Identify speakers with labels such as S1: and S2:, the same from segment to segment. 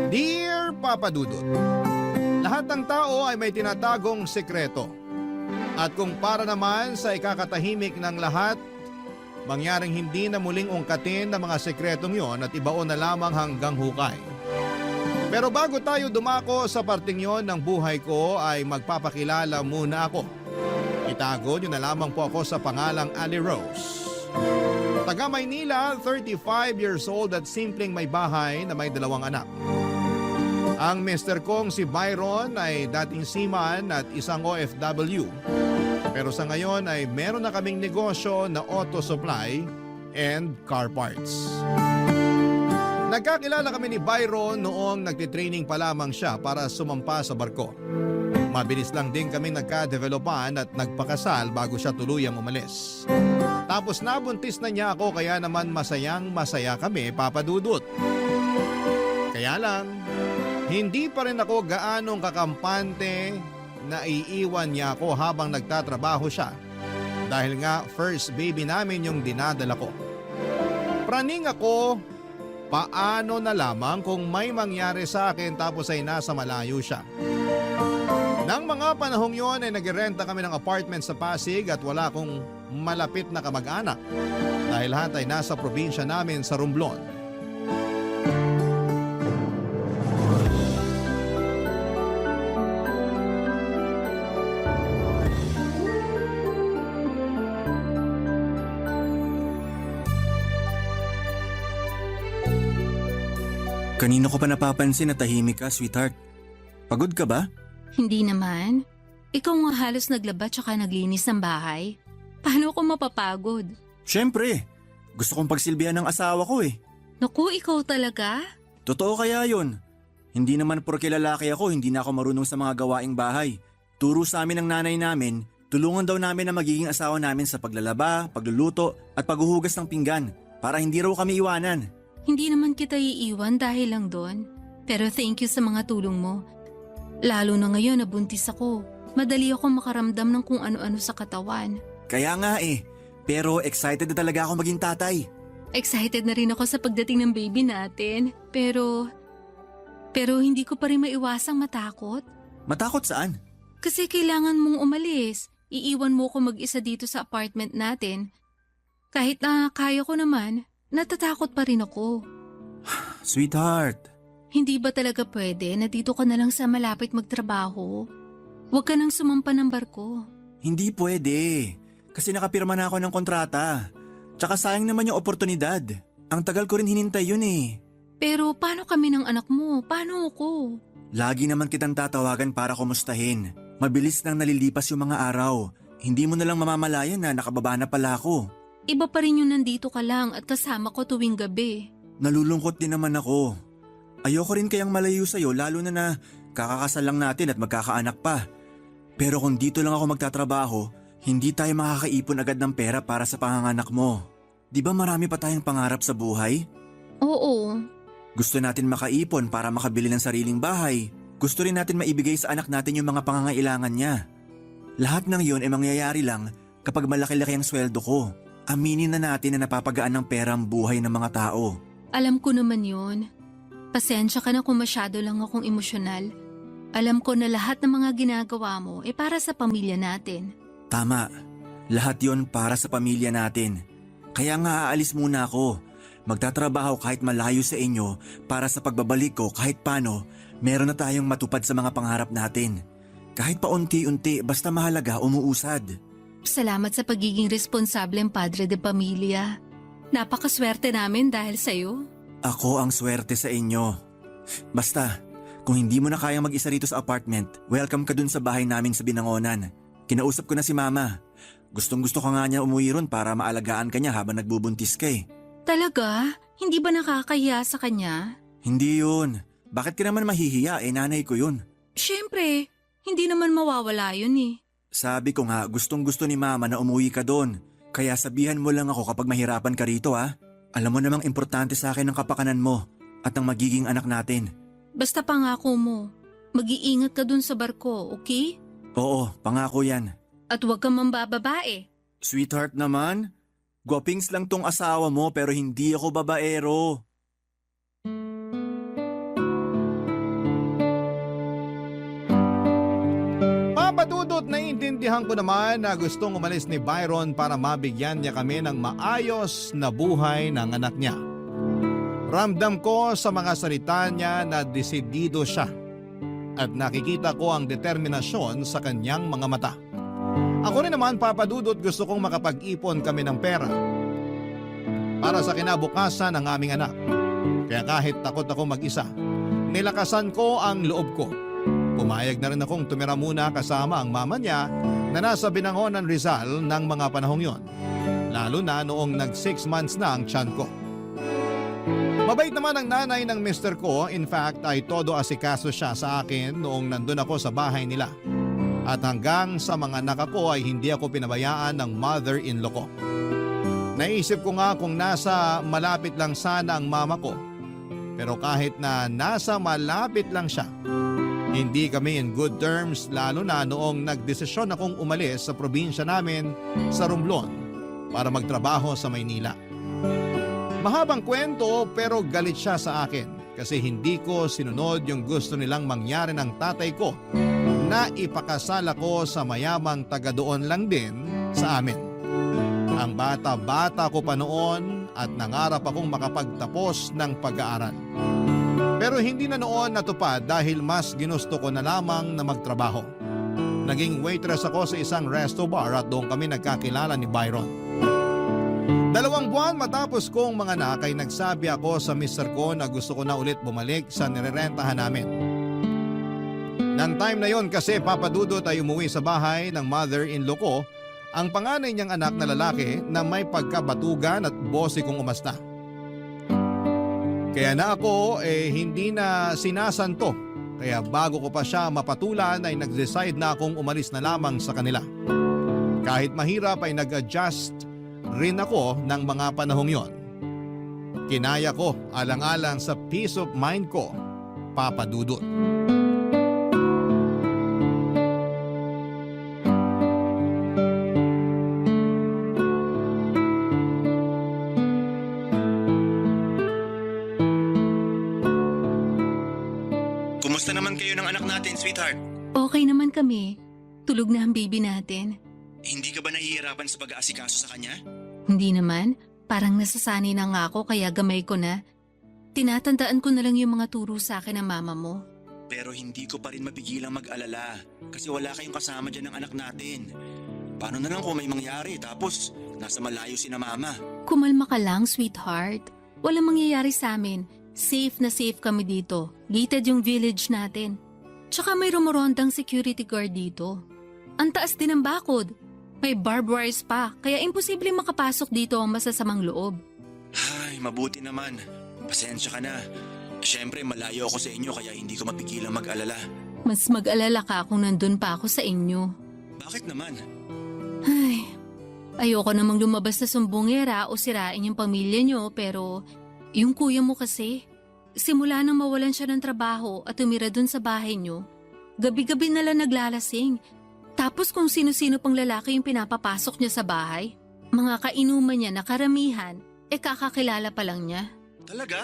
S1: Dear Papa Dudut, lahat ng tao ay may tinatagong sekreto. At kung para naman sa ikakatahimik ng lahat, mangyaring hindi na muling ungkatin ng mga sekretong yon at ibaon na lamang hanggang hukay. Pero bago tayo dumako sa parting yon ng buhay ko ay magpapakilala muna ako. Itago niyo na lamang po ako sa pangalang Ali Rose. Taga Maynila, 35 years old at simpleng may bahay na may 2 anak. Ang mister kong si Byron ay dating seaman at isang OFW. Pero sa ngayon ay meron na kaming negosyo na auto supply and car parts. Nagkakilala kami ni Byron noong nagtitraining pa lamang siya para sumampa sa barko. Mabilis lang din kami nagka-developan at nagpakasal bago siya tuluyang umalis. Tapos nabuntis na niya ako kaya naman masayang masaya kami, Papa Dudut. Kaya lang, hindi pa rin ako gaanong kakampante na iiwan niya ako habang nagtatrabaho siya. Dahil nga first baby namin yung dinadala ko. Praning ako, paano na lamang kung may mangyari sa akin tapos ay nasa malayo siya. Nang mga panahong yon ay nagrenta kami ng apartment sa Pasig at wala akong malapit na kamag-anak dahil lahat ay nasa probinsya namin sa Romblon.
S2: Kanino ko pa napapansin na tahimik ka, sweetheart? Pagod ka ba?
S3: Hindi naman. Ikaw nga halos naglaba tsaka naglinis ng bahay. Paano ako mapapagod?
S2: Siyempre, gusto kong pagsilbihan ng asawa ko eh.
S3: Naku, ikaw talaga?
S2: Totoo kaya yun? Hindi naman porke lalaki ako, hindi na ako marunong sa mga gawaing bahay. Turo sa amin ng nanay namin, tulungan daw namin ang magiging asawa namin sa paglalaba, pagluluto at paghuhugas ng pinggan para hindi raw kami iwanan.
S3: Hindi naman kita iiwan dahil lang doon. Pero thank you sa mga tulong mo. Lalo na ngayon nabuntis ako. Madali ako makaramdam ng kung ano-ano sa katawan.
S2: Kaya nga eh, pero excited na talaga ako maging tatay.
S3: Excited na rin ako sa pagdating ng baby natin. Pero hindi ko pa rin maiwasang matakot.
S2: Matakot saan?
S3: Kasi kailangan mong umalis. Iiwan mo ko mag-isa dito sa apartment natin. Kahit na kaya ko naman, natatakot pa rin ako.
S2: Sweetheart.
S3: Hindi ba talaga pwede na dito ka na lang sa malapit magtrabaho? Huwag ka nang sumampa ng barko.
S2: Hindi pwede. Kasi nakapirma na ako ng kontrata. Tsaka sayang naman yung oportunidad. Ang tagal ko rin hinintay yun eh.
S3: Pero paano kami ng anak mo? Paano ako?
S2: Lagi naman kitang tatawagan para kumustahin. Mabilis nang nalilipas yung mga araw. Hindi mo na lang mamamalayan na nakababa na pala ako.
S3: Iba pa rin yung nandito ka lang at kasama ko tuwing gabi.
S2: Nalulungkot din naman ako. Ayoko rin kayang malayo sa'yo lalo na kakakasal lang natin at magkakaanak pa. Pero kung dito lang ako magtatrabaho, hindi tayo makakaipon agad ng pera para sa panganganak mo. Di ba marami pa tayong pangarap sa buhay?
S3: Oo.
S2: Gusto natin makaipon para makabili ng sariling bahay. Gusto rin natin maibigay sa anak natin yung mga pangangailangan niya. Lahat ng yun ay mangyayari lang kapag malaki-laki ang sweldo ko. Aminin na natin na napapagaan ng pera ang buhay ng mga tao.
S3: Alam ko naman yun. Pasensya ka na kung masyado lang akong emosyonal. Alam ko na lahat ng mga ginagawa mo ay para sa pamilya natin.
S2: Tama. Lahat yon para sa pamilya natin. Kaya nga aalis muna ako. Magtatrabaho kahit malayo sa inyo para sa pagbabalik ko kahit paano, meron na tayong matupad sa mga pangarap natin. Kahit paunti-unti basta mahalaga umuusad.
S3: Salamat sa pagiging responsableng padre de pamilya. Napakaswerte namin dahil sa'yo.
S2: Ako ang swerte sa inyo. Basta, kung hindi mo na kayang mag-isa rito sa apartment, welcome ka dun sa bahay namin sa Binangonan. Kinausap ko na si Mama. Gustong-gusto ka nga niya umuwi ron para maalagaan ka niya habang nagbubuntis ka eh.
S3: Talaga? Hindi ba nakakahiya sa kanya?
S2: Hindi yun. Bakit ka naman mahihiya? Nanay ko yun.
S3: Siyempre, hindi naman mawawala yun eh.
S2: Sabi ko nga, gustong-gusto ni Mama na umuwi ka doon. Kaya sabihan mo lang ako kapag mahirapan ka rito ha. Alam mo namang importante sa akin ang kapakanan mo at ang magiging anak natin.
S3: Basta pangako mo, mag-iingat ka dun sa barko, okay?
S2: Oo, pangako yan.
S3: At huwag kang mambababae.
S2: Sweetheart naman, gwapings lang tong asawa mo pero hindi ako babaero.
S1: Papa Dudut, naiintindihan ko naman na gustong umalis ni Byron para mabigyan niya kami ng maayos na buhay ng anak niya. Ramdam ko sa mga salita niya na desidido siya at nakikita ko ang determinasyon sa kanyang mga mata. Ako rin naman, Papa Dudut, gusto kong makapag-ipon kami ng pera para sa kinabukasan ng aming anak. Kaya kahit takot ako mag-isa, nilakasan ko ang loob ko. Pumayag na rin akong tumira muna kasama ang mama niya na nasa Binangonan, Rizal ng mga panahong yon. Lalo na noong nag 6 months na ang tiyan ko. Mabait naman ang nanay ng mister ko. In fact, ay todo asikaso siya sa akin noong nandun ako sa bahay nila. At hanggang sa mga anak ko ay hindi ako pinabayaan ng mother-in-law ko. Naisip ko nga kung nasa malapit lang sana ang mama ko. Pero kahit na nasa malapit lang siya, hindi kami in good terms, lalo na noong nagdesisyon akong umalis sa probinsya namin sa Romblon para magtrabaho sa Maynila. Mahabang kwento pero galit siya sa akin kasi hindi ko sinunod yung gusto nilang mangyari ng tatay ko na ipakasal ako sa mayamang taga doon lang din sa amin. Ang bata-bata ko pa noon at nangarap akong makapagtapos ng pag-aaral. Pero hindi na noon natupad dahil mas ginusto ko na lamang na magtrabaho. Naging waitress ako sa isang resto bar at doon kami nagkakilala ni Byron. 2 buwan matapos kong manganak ay nagsabi ako sa mister ko na gusto ko na ulit bumalik sa nirerentahan namin. Nang time na yon kasi, Papa Dudut, ay umuwi sa bahay ng mother-in-law ko ang panganay niyang anak na lalaki na may pagkabatugan at bossy kong umasta. Kaya na ako hindi na sinasanto. Kaya bago ko pa siya mapatulan ay nag-decide na akong umalis na lamang sa kanila. Kahit mahirap ay nag-adjust rin ako ng mga panahong yon. Kinaya ko alang-alang sa peace of mind ko, Papa Dudut.
S2: Kumusta naman kayo ng anak natin, sweetheart?
S3: Okay naman kami. Tulog na ang baby natin.
S2: Hindi ka ba nahihirapan sa pag-aasikaso sa kanya?
S3: Hindi naman. Parang nasasanay na nga ako kaya gamay ko na. Tinatandaan ko na lang yung mga turo sa akin ng mama mo.
S2: Pero hindi ko pa rin mapigilang mag-alala kasi wala kayong kasama dyan ng anak natin. Paano na lang kung may mangyari tapos nasa malayo si na mama?
S3: Kumalma ka lang, sweetheart. Walang mangyayari sa amin. Safe na safe kami dito. Gated yung village natin. Tsaka may rumorondang security guard dito. Ang taas din ng bakod. May barbed wires pa, kaya imposible makapasok dito ang masasamang loob.
S2: Ay, mabuti naman. Pasensya ka na. Siyempre, malayo ako sa inyo kaya hindi ko mapigilang mag-alala.
S3: Mas mag-alala ka kung nandun pa ako sa inyo.
S2: Bakit naman?
S3: Ay, ayoko namang lumabas na sumbongera o sirain yung pamilya nyo pero yung kuya mo kasi, simula nang mawalan siya ng trabaho at tumira dun sa bahay nyo, gabi-gabi na lang naglalasing. Tapos kung sino-sino pang lalaki yung pinapapasok niya sa bahay, mga kainuman niya na karamihan, kakakilala pa lang niya.
S2: Talaga?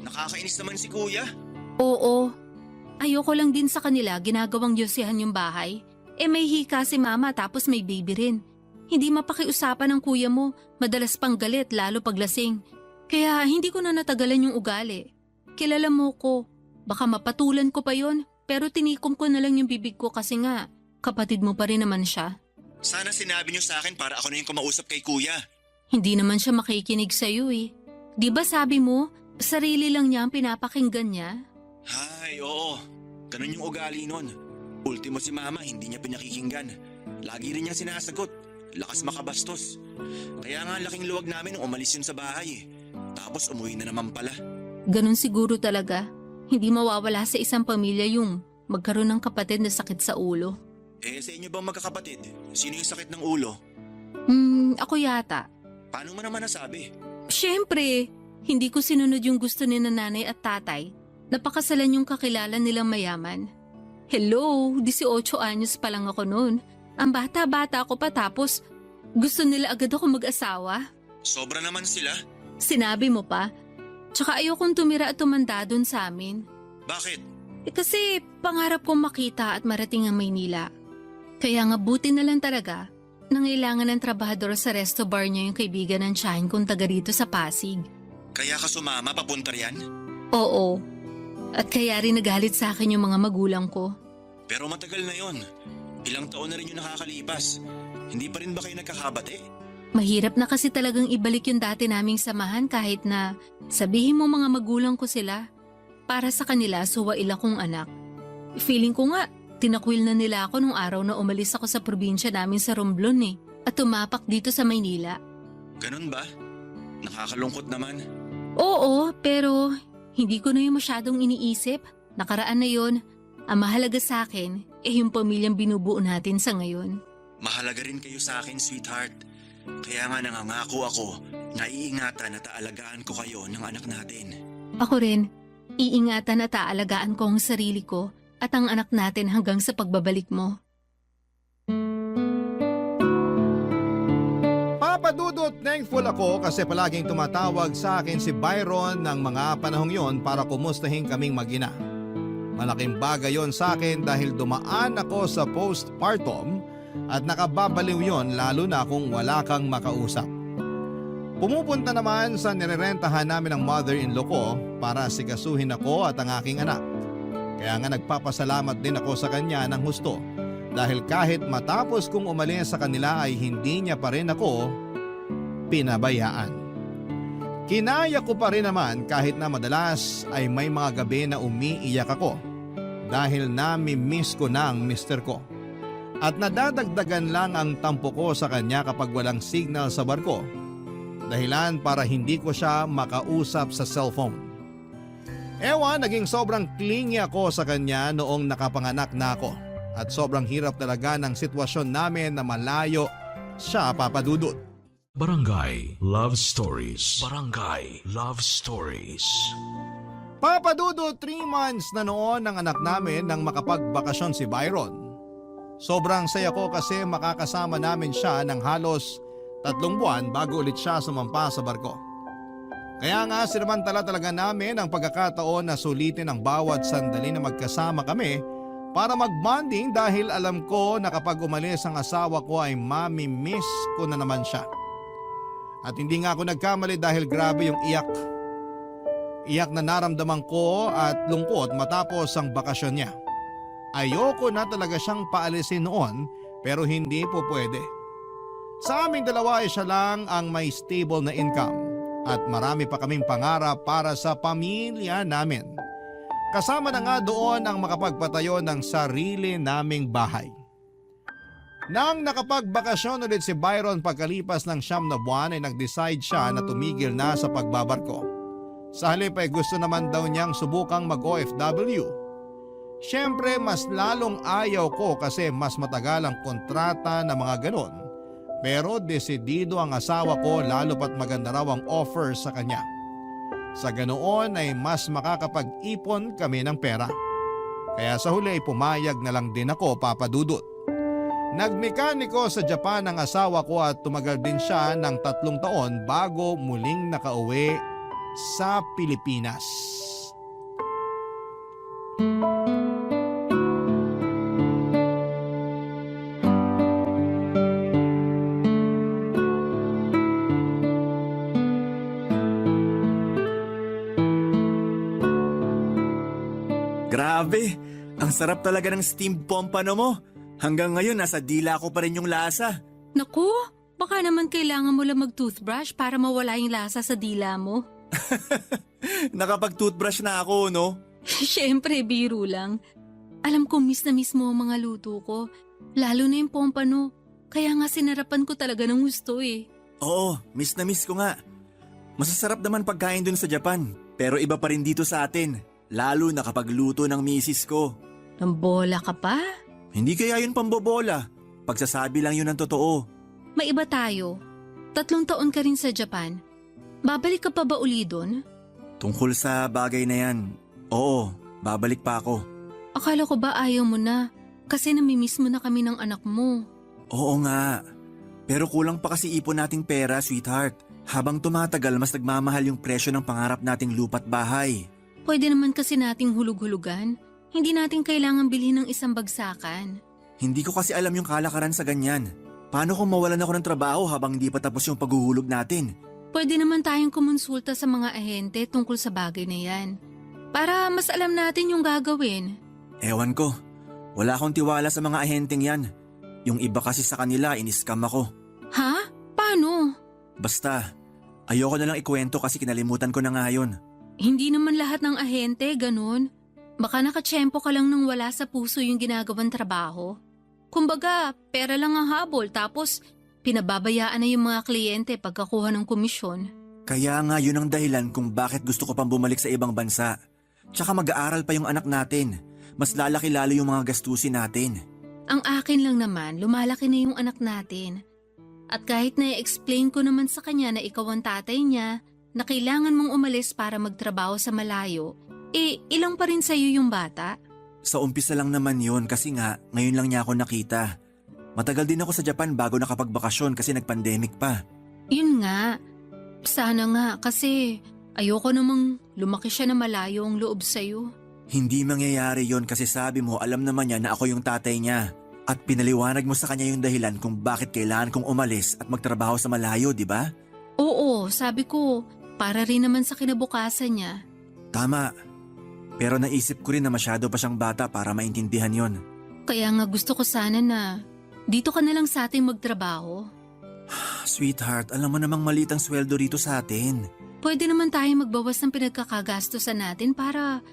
S2: Nakakainis naman si kuya.
S3: Oo. Ayoko lang din sa kanila ginagawang yosehan yung bahay. May hika si mama tapos may baby rin. Hindi mapakiusapan ng kuya mo, madalas pang galit lalo paglasing. Kaya hindi ko na natagalan yung ugali. Kilala mo ko, baka mapatulan ko pa yon pero tinikom ko na lang yung bibig ko kasi nga, kapatid mo pa rin naman siya.
S2: Sana sinabi niyo sa akin para ako na yung kumausap kay kuya.
S3: Hindi naman siya makikinig sa'yo eh. Di ba sabi mo, sarili lang niya ang pinapakinggan niya?
S2: Ay, oo. Ganun yung ugali nun. Ultimo si mama, hindi niya pinakikinggan. Lagi rin niya sinasagot. Lakas makabastos. Kaya nga laking luwag namin nung umalis yun sa bahay eh. Tapos umuwi na naman pala.
S3: Ganun siguro talaga. Hindi mawawala sa isang pamilya yung magkaroon ng kapatid na sakit sa ulo.
S2: Sa inyo bang magkakapatid? Sino yung sakit ng ulo?
S3: Ako yata.
S2: Paano mo naman nasabi?
S3: Siyempre, hindi ko sinunod yung gusto ni nanay at tatay. Napakasalan yung kakilala nilang mayaman. Hello, 18 anyos pa lang ako noon. Ang bata-bata ko pa tapos gusto nila agad ako mag-asawa.
S2: Sobra naman sila.
S3: Sinabi mo pa. Tsaka ayokong tumira at tumanda doon sa amin.
S2: Bakit?
S3: Kasi pangarap kong makita at marating ang Maynila. Kaya nga buti na lang talaga, nangailangan ng trabahador sa resto bar niya yung kaibigan ng tiyahin kong taga rito sa Pasig.
S2: Kaya ka sumama papunta riyan?
S3: Oo. At kaya rin nagalit sa akin yung mga magulang ko.
S2: Pero matagal na yon. Ilang taon na rin yung nakakalipas. Hindi pa rin ba kayo nagkakabate?
S3: Mahirap na kasi talagang ibalik yung dati naming samahan kahit na sabihin mo mga magulang ko sila. Para sa kanila, suwail akong anak. Feeling ko nga, tinakwil na nila ako nung araw na umalis ako sa probinsya namin sa Romblon at tumapak dito sa Maynila.
S2: Ganun ba? Nakakalungkot naman.
S3: Oo, pero hindi ko na yung masyadong iniisip. Nakaraan na yon. Ang mahalaga sa akin yung pamilyang binubuo natin sa ngayon.
S2: Mahalaga rin kayo sa akin, sweetheart. Kaya nga nangangako ako na iingatan at aalagaan ko kayo ng anak natin.
S3: Ako rin, iingatan at aalagaan ko ang sarili ko at ang anak natin hanggang sa pagbabalik mo.
S1: Papadudot, thankful ako kasi palaging tumatawag sa akin si Byron ng mga panahong yon para kumustahin kaming mag-ina. Malaking bagay yon sa akin dahil dumaan ako sa postpartum at nakababaliw yon lalo na kung wala kang makausap. Pumupunta naman sa nirerentahan namin ng mother-in-law ko para sikasuhin ako at ang aking anak. Kaya nga nagpapasalamat din ako sa kanya ng husto dahil kahit matapos kong umalis sa kanila ay hindi niya pa rin ako pinabayaan. Kinaya ko pa rin naman kahit na madalas ay may mga gabi na umiiyak ako dahil nami-miss ko na ang mister ko. At nadadagdagan lang ang tampo ko sa kanya kapag walang signal sa barko. Dahilan para hindi ko siya makausap sa cellphone. Ewan, naging sobrang clingy ako sa kanya noong nakapanganak na ako. At sobrang hirap talaga ng sitwasyon namin na malayo siya, papadudot.
S4: Barangay Love Stories. Barangay Love Stories.
S1: Papadudo, 3 months na noon ang anak namin nang makapagbakasyon si Byron. Sobrang saya ko kasi makakasama namin siya ng halos 3 buwan bago ulit siya sumampa sa barko. Kaya nga sinamantala talaga namin ang pagkakataon na sulitin ang bawat sandali na magkasama kami para mag-bonding dahil alam ko na kapag umalis ang asawa ko ay mami-miss ko na naman siya. At hindi nga ako nagkamali dahil grabe yung iyak. Iyak na naramdaman ko at lungkot matapos ang bakasyon niya. Ayoko na talaga siyang paalisin noon pero hindi po pwede. Sa aming dalawa ay siya lang ang may stable na income at marami pa kaming pangarap para sa pamilya namin. Kasama na nga doon ang makapagpatayo ng sarili naming bahay. Nang nakapagbakasyon ulit si Byron pagkalipas ng 9 na buwan ay nag-decide siya na tumigil na sa pagbabarko. Sa halip ay gusto naman daw niyang subukang mag-OFW. Siyempre mas lalong ayaw ko kasi mas matagal ang kontrata na mga ganon. Pero desidido ang asawa ko lalo pat maganda raw ang offer sa kanya. Sa ganoon ay mas makakapag-ipon kami ng pera. Kaya sa huli ay pumayag na lang din ako, papadudot. Nagmekaniko sa Japan ang asawa ko at tumagal din siya ng 3 taon bago muling nakauwi sa Pilipinas.
S2: Grabe! Ang sarap talaga ng steamed pompano mo. Hanggang ngayon nasa dila ko pa rin yung lasa.
S3: Naku, baka naman kailangan mo lang mag-toothbrush para mawala yung lasa sa dila mo.
S2: Nakapag-toothbrush na ako, no?
S3: Siyempre, biro lang. Alam ko miss na miss mo ang mga luto ko. Lalo na yung pompano. Kaya nga sinarapan ko talaga ng gusto eh.
S2: Oo, miss na miss ko nga. Masasarap naman pagkain dun sa Japan. Pero iba pa rin dito sa atin. Lalo na kapag luto ng misis ko.
S3: Nambola ka pa?
S2: Hindi kaya yun pambobola. Pagsasabi lang yun ng totoo.
S3: May iba tayo. 3 taon ka rin sa Japan. Babalik ka pa ba uli doon?
S2: Tungkol sa bagay na yan, oo, babalik pa ako.
S3: Akala ko ba ayaw mo na? Kasi namimiss mo na kami ng anak mo.
S2: Oo nga. Pero kulang pa kasi ipon nating pera, sweetheart. Habang tumatagal, mas nagmamahal yung presyo ng pangarap nating lupa't bahay.
S3: Pwede naman kasi nating hulug-hulugan. Hindi natin kailangan bilhin ng isang bagsakan.
S2: Hindi ko kasi alam yung kalakaran sa ganyan. Paano kung mawalan ako ng trabaho habang hindi pa tapos yung paghuhulog natin?
S3: Pwede naman tayong kumonsulta sa mga ahente tungkol sa bagay na yan. Para mas alam natin yung gagawin.
S2: Ewan ko. Wala akong tiwala sa mga ahenteng yan. Yung iba kasi sa kanila, in-scam ako.
S3: Ha? Paano?
S2: Basta, ayoko na lang ikwento kasi kinalimutan ko na nga yun.
S3: Hindi naman lahat ng ahente ganun. Baka nakatsyempo ka lang nang wala sa puso yung ginagawang trabaho. Kumbaga, pera lang ang habol tapos pinababayaan na yung mga kliyente pagkakuha ng komisyon.
S2: Kaya nga yun ang dahilan kung bakit gusto ko pang bumalik sa ibang bansa. Tsaka mag-aaral pa yung anak natin. Mas lalaki lalo yung mga gastusin natin.
S3: Ang akin lang naman, lumalaki na yung anak natin. At kahit na-explain ko naman sa kanya na ikaw ang tatay niya, na kailangan mong umalis para magtrabaho sa malayo, ilang pa rin sa'yo yung bata?
S2: Sa umpisa lang naman yun kasi nga ngayon lang niya ako nakita. Matagal din ako sa Japan bago nakapagbakasyon kasi nag-pandemic pa.
S3: Yun nga. Sana nga kasi ayoko namang lumaki siya na malayo ang loob sa'yo.
S2: Hindi mangyayari yon kasi sabi mo alam naman niya na ako yung tatay niya. At pinaliwanag mo sa kanya yung dahilan kung bakit kailangan kong umalis at magtrabaho sa malayo, di ba?
S3: Oo, sabi ko, para rin naman sa kinabukasan niya.
S2: Tama. Pero naisip ko rin na masyado pa siyang bata para maintindihan yon.
S3: Kaya nga gusto ko sana na dito ka na lang sa ating magtrabaho.
S2: Sweetheart, alam mo namang maliit ang sweldo rito sa atin.
S3: Pwede naman tayo magbawas ng pinagkakagastusan natin para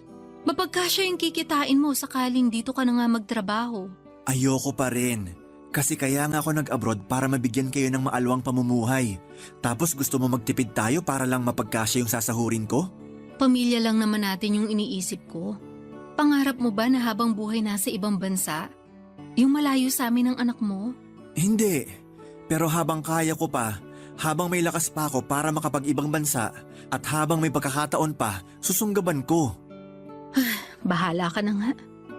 S3: mapagkasya yung kikitain mo sakaling dito ka na nga magtrabaho.
S2: Ayoko pa rin. Kasi kaya nga ako nag-abroad para mabigyan kayo ng maalwang pamumuhay. Tapos gusto mo magtipid tayo para lang mapagkasya yung sasahurin ko?
S3: Pamilya lang naman natin yung iniisip ko. Pangarap mo ba na habang buhay nasa ibang bansa, yung malayo sa amin ng anak mo?
S2: Hindi. Pero habang kaya ko pa, habang may lakas pa ako para makapag-ibang bansa, at habang may pagkakataon pa, susunggaban ko.
S3: Bahala ka na nga.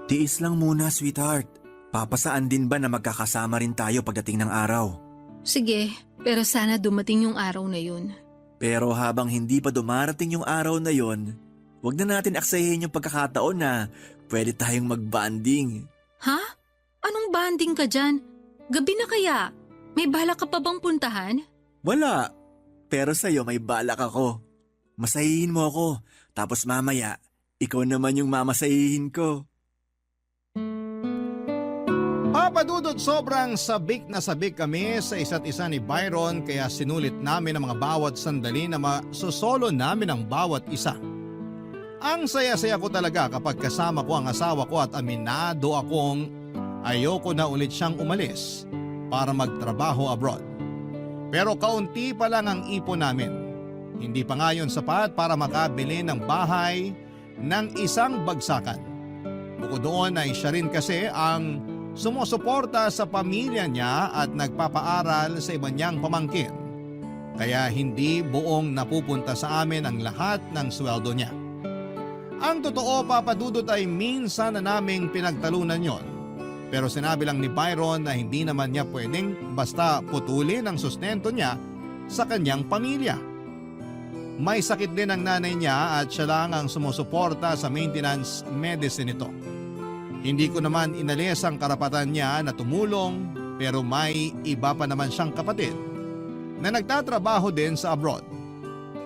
S2: Tiis lang muna, sweetheart. Papasaan din ba na magkakasama rin tayo pagdating ng araw?
S3: Sige, pero sana dumating yung araw na yun.
S2: Pero habang hindi pa dumarating yung araw na yon, wag na natin aksayahin yung pagkakataon na pwede tayong mag-bonding.
S3: Ha? Anong banding ka dyan? Gabi na kaya? May balak ka pa bang puntahan?
S2: Wala. Pero sa'yo may balak ako. Masahihin mo ako. Tapos mamaya, ikaw naman yung mamasahihin ko.
S1: Papadudot, sobrang sabik na sabik kami sa isa't isa ni Byron kaya sinulit namin ang mga bawat sandali na masosolo namin ang bawat isa. Ang saya-saya ko talaga kapag kasama ko ang asawa ko at aminado akong ayoko na ulit siyang umalis para magtrabaho abroad. Pero kaunti pa lang ang ipon namin. Hindi pa nga yun sapat para makabili ng bahay ng isang bagsakan. Bukod doon ay siya rin kasi ang sumusuporta sa pamilya niya at nagpapaaral sa iba niyang pamangkin. Kaya hindi buong napupunta sa amin ang lahat ng sweldo niya. Ang totoo, Papadudot, ay minsan na naming pinagtalunan yon. Pero sinabi lang ni Byron na hindi naman niya pwedeng basta putulin ang sustento niya sa kanyang pamilya. May sakit din ang nanay niya at siya lang ang sumusuporta sa maintenance medicine nito. Hindi ko naman inalis ang karapatan niya na tumulong pero may iba pa naman siyang kapatid na nagtatrabaho din sa abroad.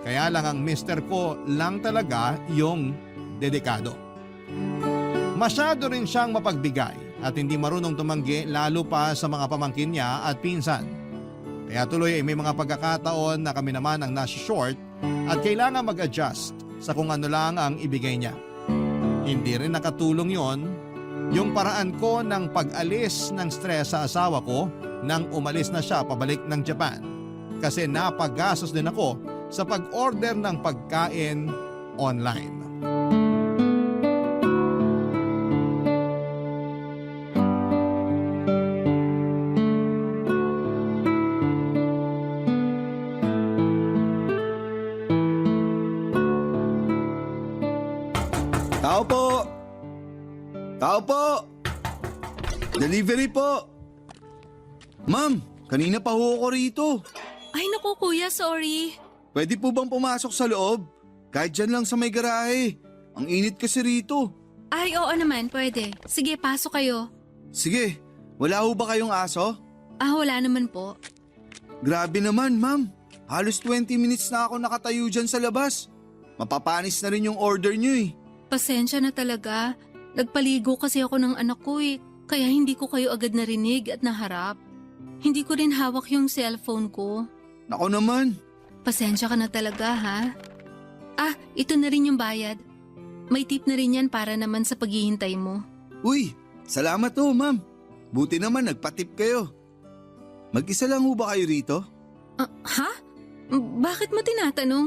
S1: Kaya lang ang mister ko lang talaga yung dedikado. Masyado rin siyang mapagbigay at hindi marunong tumanggi lalo pa sa mga pamangkin niya at pinsan. Kaya tuloy ay may mga pagkakataon na kami naman ang nasa short at kailangan mag-adjust sa kung ano lang ang ibigay niya. Hindi rin nakatulong yon yung paraan ko ng pag-alis ng stress sa asawa ko nang umalis na siya pabalik ng Japan. Kasi napagastos din ako sa pag-order ng pagkain online.
S5: Tao po! Tao po! Delivery po! Ma'am, kanina pa ho ako rito.
S3: Ay naku kuya, sorry.
S5: Pwede po bang pumasok sa loob? Kahit dyan lang sa may garahe. Ang init kasi rito.
S3: Ay oo naman, pwede. Sige, pasok kayo.
S5: Sige, Wala ho ba kayong aso?
S3: Wala naman po.
S5: Grabe naman, ma'am. Halos 20 minutes na ako nakatayo dyan sa labas. Mapapanis na rin yung order niyo eh.
S3: Pasensya na talaga. Nagpaligo kasi ako ng anak ko eh. Kaya hindi ko kayo agad narinig at naharap. Hindi ko rin hawak yung cellphone ko.
S5: Nako naman.
S3: Pasensya ka na talaga ha. Ito na rin yung bayad. May tip na rin yan para naman sa paghihintay mo.
S5: Uy, salamat ho, ma'am. Buti naman nagpatip kayo. Mag-isa lang ho ba kayo rito?
S3: Ha? Bakit mo tinatanong?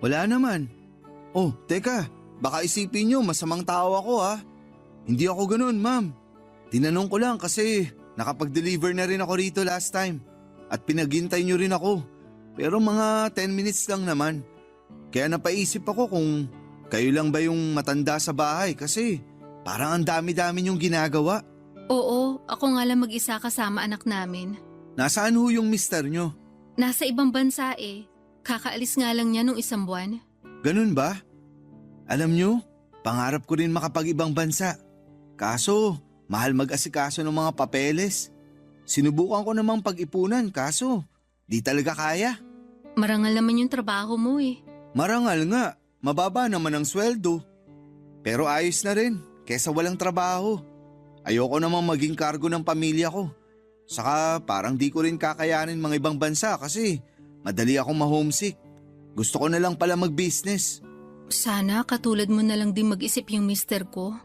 S5: Wala naman. Oh, teka. Baka isipin nyo masamang tao ako ha. Hindi ako ganun, ma'am. Tinanong ko lang kasi nakapag-deliver na rin ako rito last time. At pinaghintay nyo rin ako. Pero mga 10 minutes lang naman. Kaya napaisip ako kung kayo lang ba yung matanda sa bahay kasi parang ang dami-dami nyong ginagawa.
S3: Oo, ako nga lang mag-isa kasama anak namin.
S5: Nasaan ho yung mister nyo?
S3: Nasa ibang bansa eh. Kakaalis nga lang niya nung 1 buwan.
S5: Ganun ba? Alam nyo, pangarap ko rin makapag-ibang bansa. Kaso, mahal mag-asikaso ng mga papeles. Sinubukan ko namang pag-ipunan kaso, di talaga kaya.
S3: Marangal naman yung trabaho mo eh.
S5: Marangal nga, mababa naman ang sweldo. Pero ayos na rin, kesa walang trabaho. Ayoko namang maging kargo ng pamilya ko. Saka parang di ko rin kakayanin mga ibang bansa kasi madali akong ma-homesick. Gusto ko na lang pala mag-business.
S3: Sana katulad mo na lang din mag-isip yung mister ko.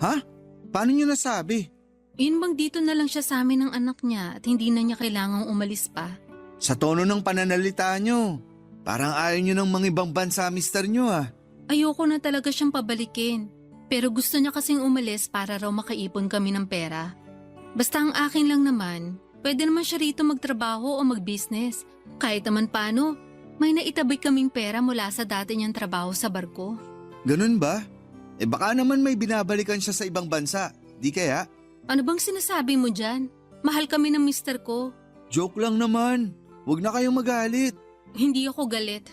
S5: Ha? Paano nyo nasabi?
S3: Yun bang dito na lang siya sa amin ng anak niya at hindi na niya kailangang umalis pa?
S5: Sa tono ng pananalita nyo, parang ayaw nyo ng mga ibang bansa mister nyo ah.
S3: Ayoko na talaga siyang pabalikin. Pero gusto niya kasing umalis para raw makaipon kami ng pera. Basta ang akin lang naman, pwede naman siya rito magtrabaho o mag-business. Kahit naman paano, may naitabay kaming pera mula sa dati niyang trabaho sa barko.
S5: Ganun ba? Baka naman may binabalikan siya sa ibang bansa, di kaya?
S3: Ano bang sinasabi mo dyan? Mahal kami ng mister ko.
S5: Joke lang naman, huwag na kayong magalit.
S3: Hindi ako galit.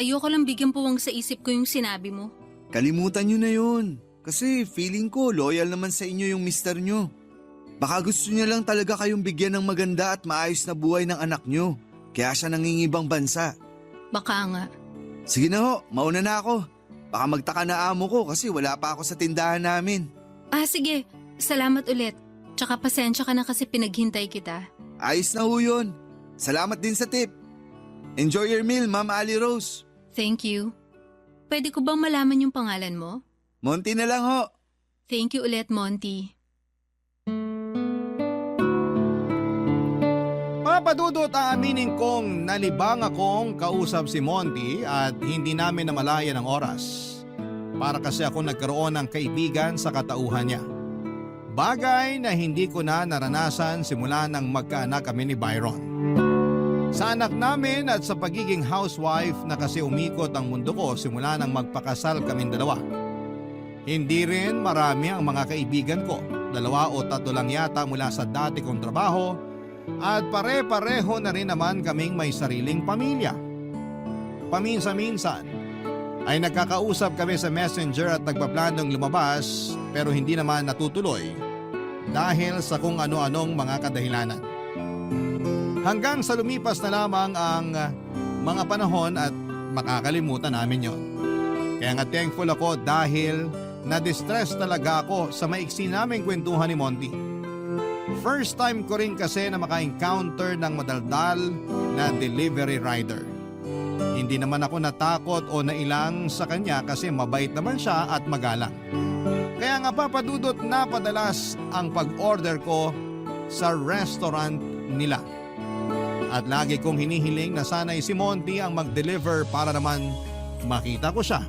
S3: Ayoko lang bigyan puwang sa isip ko yung sinabi mo.
S5: Kalimutan nyo na yun, kasi feeling ko loyal naman sa inyo yung mister nyo. Baka gusto niya lang talaga kayong bigyan ng maganda at maayos na buhay ng anak nyo, kaya siya nangingibang bansa.
S3: Baka nga.
S5: Sige na ho, mauna na ako. Baka magtaka na amo ko kasi wala pa ako sa tindahan namin.
S3: Sige. Salamat ulit. Tsaka pasensya ka na kasi pinaghintay kita.
S5: Ayos na ho yun. Salamat din sa tip. Enjoy your meal, Ma'am Ali Rose.
S3: Thank you. Pwede ko bang malaman yung pangalan mo?
S5: Monty na lang ho.
S3: Thank you ulit, Monty.
S1: Papadudot aaminin kong nalibang akong kausap si Monty at hindi namin namalayan ang oras. Para kasi ako nagkaroon ng kaibigan sa katauhan niya. Bagay na hindi ko na naranasan simula nang magkaanak kami ni Byron. Sa anak namin at sa pagiging housewife na kasi umikot ang mundo ko simula nang magpakasal kaming dalawa. Hindi rin marami ang mga kaibigan ko, 2 o 3 lang yata mula sa dati kong trabaho at pare-pareho na rin naman kaming may sariling pamilya. Paminsan-minsan ay nagkakausap kami sa messenger at nagpaplanong lumabas pero hindi naman natutuloy dahil sa kung ano-anong mga kadahilanan. Hanggang sa lumipas na lamang ang mga panahon at makakalimutan namin yon. Kaya nga thankful ako dahil na-distress talaga ako sa maiksi naming kwentuhan ni Monty. First time ko rin kasi na maka-encounter ng madaldal na delivery rider. Hindi naman ako natakot o nailang sa kanya kasi mabait naman siya at magalang. Kaya nga papadudot na padalas ang pag-order ko sa restaurant nila. At lagi kong hinihiling na sana'y si Monty ang mag-deliver para naman makita ko siya.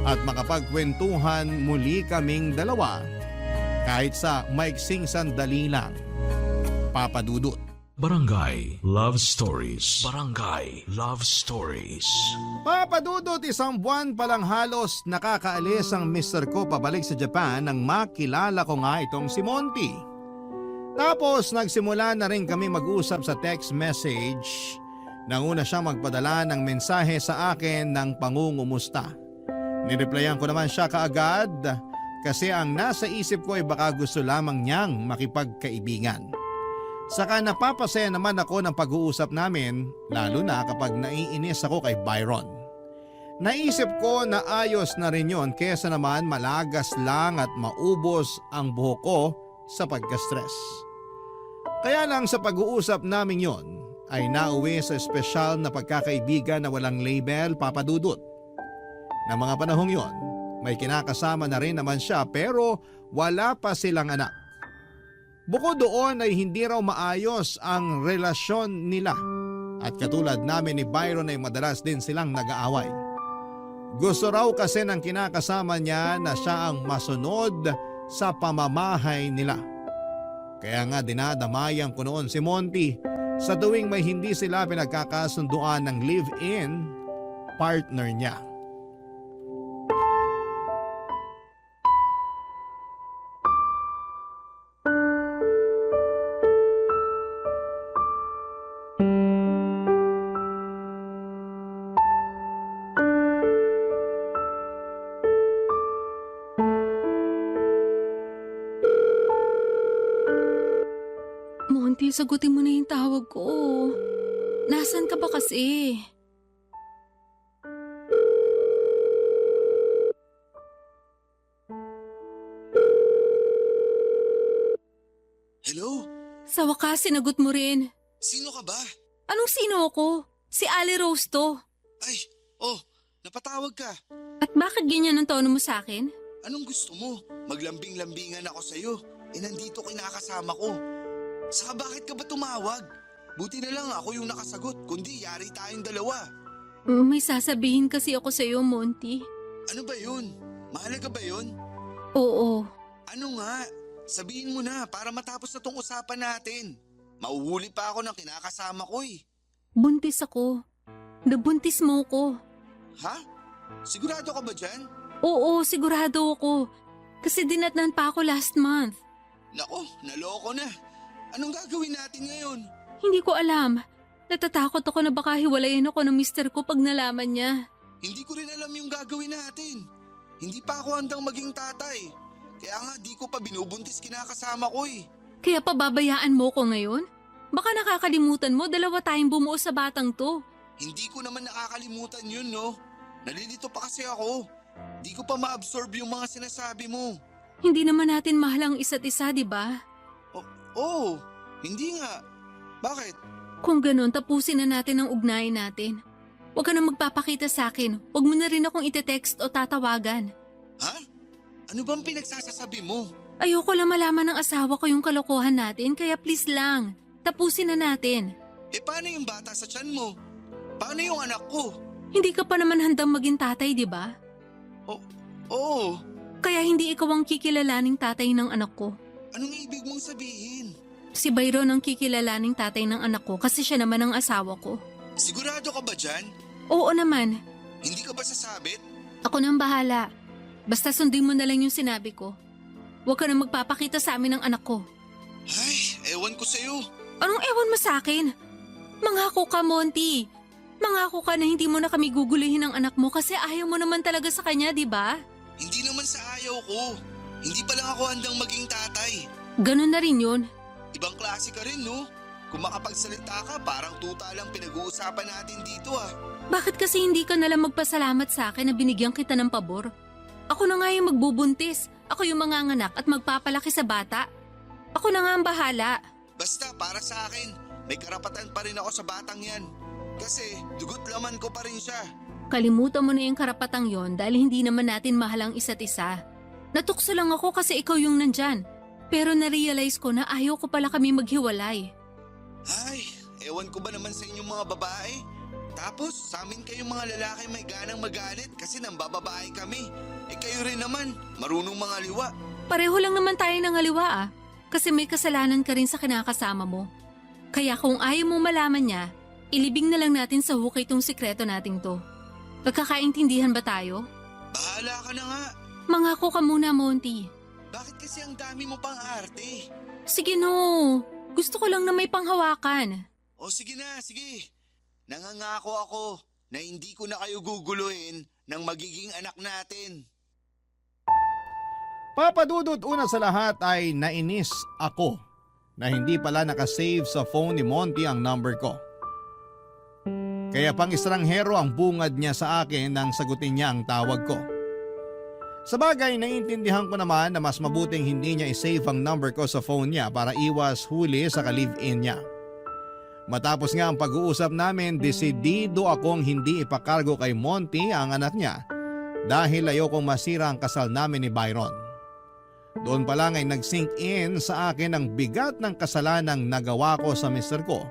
S1: At makapagkwentuhan muli kaming dalawa kahit sa maiksing sandali lang. Papadudot.
S4: Barangay Love Stories. Barangay Love Stories.
S1: Papadudot, 1 buwan pa lang halos nakakaalis ang mister ko pabalik sa Japan nang makilala ko nga itong si Monty. Tapos nagsimula na rin kami mag-usap sa text message. Nanguna siyang magpadala ng mensahe sa akin ng pangungumusta. Nireplyan ko naman siya kaagad kasi ang nasa isip ko ay baka gusto lamang niyang makipagkaibigan. Saka napapasaya naman ako ng pag-uusap namin, lalo na kapag naiinis ako kay Byron. Naisip ko na ayos na rin yon kesa naman malagas lang at maubos ang buhok ko sa pagka-stress. Kaya lang sa pag-uusap namin yon ay nauwi sa espesyal na pagkakaibigan na walang label, Papa Dudut. Na mga panahong yon, may kinakasama na rin naman siya pero wala pa silang anak. Bukod doon ay hindi raw maayos ang relasyon nila at katulad namin ni Byron ay madalas din silang nag-aaway. Gusto raw kasi ng kinakasama niya na siya ang masunod sa pamamahay nila. Kaya nga dinadamayan ko noon si Monty sa tuwing may hindi sila pinagkakasunduan ng live-in partner niya.
S3: Monty, sagutin mo na yung tawag ko. Nasaan ka ba kasi?
S5: Hello?
S3: Sa wakas, sinagot mo rin.
S5: Sino ka ba?
S3: Anong sino ako? Si Ali Rose to.
S5: Ay, napatawag ka.
S3: At bakit ganyan ang tono mo sa akin?
S5: Anong gusto mo? Maglambing-lambingan ako sa'yo. Nandito kinakasama ko. Saka bakit ka ba tumawag? Buti na lang ako yung nakasagot, kundi yari tayong dalawa.
S3: May sasabihin kasi ako sa iyo, Monty.
S5: Ano ba yun? Mahalaga ba yun?
S3: Oo.
S5: Ano nga? Sabihin mo na para matapos na tong usapan natin. Mauhuli pa ako ng kinakasama ko eh.
S3: Buntis ako. Nabuntis mo ko.
S5: Ha? Sigurado ka ba dyan?
S3: Oo, sigurado ako. Kasi dinatnan pa ako last month.
S5: Nako, naloko na. Anong gagawin natin ngayon?
S3: Hindi ko alam. Natatakot ako na baka hiwalayin ako ng mister ko pag nalaman niya.
S5: Hindi ko rin alam yung gagawin natin. Hindi pa ako handang maging tatay. Kaya nga di ko pa binubuntis kinakasama ko eh.
S3: Kaya pababayaan mo ko ngayon? Baka nakakalimutan mo, dalawa tayong bumuo sa batang to.
S5: Hindi ko naman nakakalimutan yun, no? Nalilito pa kasi ako. Di ko pa ma-absorb yung mga sinasabi mo.
S3: Hindi naman natin mahal ang isa't isa, di ba?
S5: Oo, hindi nga. Bakit?
S3: Kung ganun, tapusin na natin ang ugnayan natin. Huwag ka na magpapakita sa akin. Huwag mo na rin akong ite-text o tatawagan.
S5: Ha? Ano bang pinagsasasabi mo?
S3: Ayoko lang malaman ng asawa ko yung kalokohan natin, kaya please lang, tapusin na natin.
S5: Paano yung bata sa tiyan mo? Paano yung anak ko?
S3: Hindi ka pa naman handang maging tatay, di ba?
S5: Oo.
S3: Kaya hindi ikaw ang kikilalaning tatay ng anak ko.
S5: Anong ibig mong sabihin?
S3: Si Byron ang kikilalaning tatay ng anak ko kasi siya naman ang asawa ko.
S5: Sigurado ka ba dyan?
S3: Oo naman.
S5: Hindi ka ba sasabit?
S3: Ako nang bahala. Basta sundin mo na lang yung sinabi ko. Huwag ka na magpapakita sa amin ng anak ko.
S5: Ay, ewan ko sa'yo.
S3: Anong ewan mo sa akin? Mangako ka, Monty. Mangako ka na hindi mo na kami guguluhin ng anak mo kasi ayaw mo naman talaga sa kanya, di ba?
S5: Hindi naman sa ayaw ko. Hindi pa lang ako handang maging tatay.
S3: Ganon na rin yun.
S5: Ibang klase ka rin, no? Kung makapagsalita ka, parang tuta lang pinag-uusapan natin dito ah.
S3: Bakit kasi hindi ka nalang magpasalamat sa akin na binigyan kita ng pabor? Ako na nga yung magbubuntis. Ako yung manganganak at magpapalaki sa bata. Ako na nga ang bahala.
S5: Basta para sa akin, may karapatan pa rin ako sa batang yan. Kasi dugot laman ko pa rin siya.
S3: Kalimutan mo na yung karapatang yon dahil hindi naman natin mahal ang isa't isa. Natukso lang ako kasi ikaw yung nandyan. Pero na-realize ko na ayaw ko pala kami maghiwalay.
S5: Ay, ewan ko ba naman sa inyong mga babae? Tapos sa amin kayong mga lalaki may ganang magalit kasi nambababae kami. Kayo rin naman, marunong mga liwa.
S3: Pareho lang naman tayo ng aliwa ah. Kasi may kasalanan ka rin sa kinakasama mo. Kaya kung ayaw mo malaman niya, ilibing na lang natin sa hukay tong sikreto nating to. Pagkakaintindihan ba tayo?
S5: Bahala ka na nga.
S3: Mangako ka muna, Monty.
S5: Bakit kasi ang dami mo pang arte?
S3: Sige no, gusto ko lang na may panghawakan.
S5: O sige na, sige. Nangangako ako na hindi ko na kayo guguluhin ng magiging anak natin.
S1: Papadudot, una sa lahat ay nainis ako na hindi pala nakasave sa phone ni Monty ang number ko. Kaya pang estranghero ang bungad niya sa akin nang sagutin niya ang tawag ko. Sa bagay, naiintindihan ko naman na mas mabuting hindi niya isave ang number ko sa phone niya para iwas huli sa ka-live-in niya. Matapos nga ang pag-uusap namin, desidido akong hindi ipakargo kay Monty ang anak niya dahil ayokong masira ang kasal namin ni Byron. Doon pa lang ay nag-sink in sa akin ang bigat ng kasalanang nagawa ko sa mister ko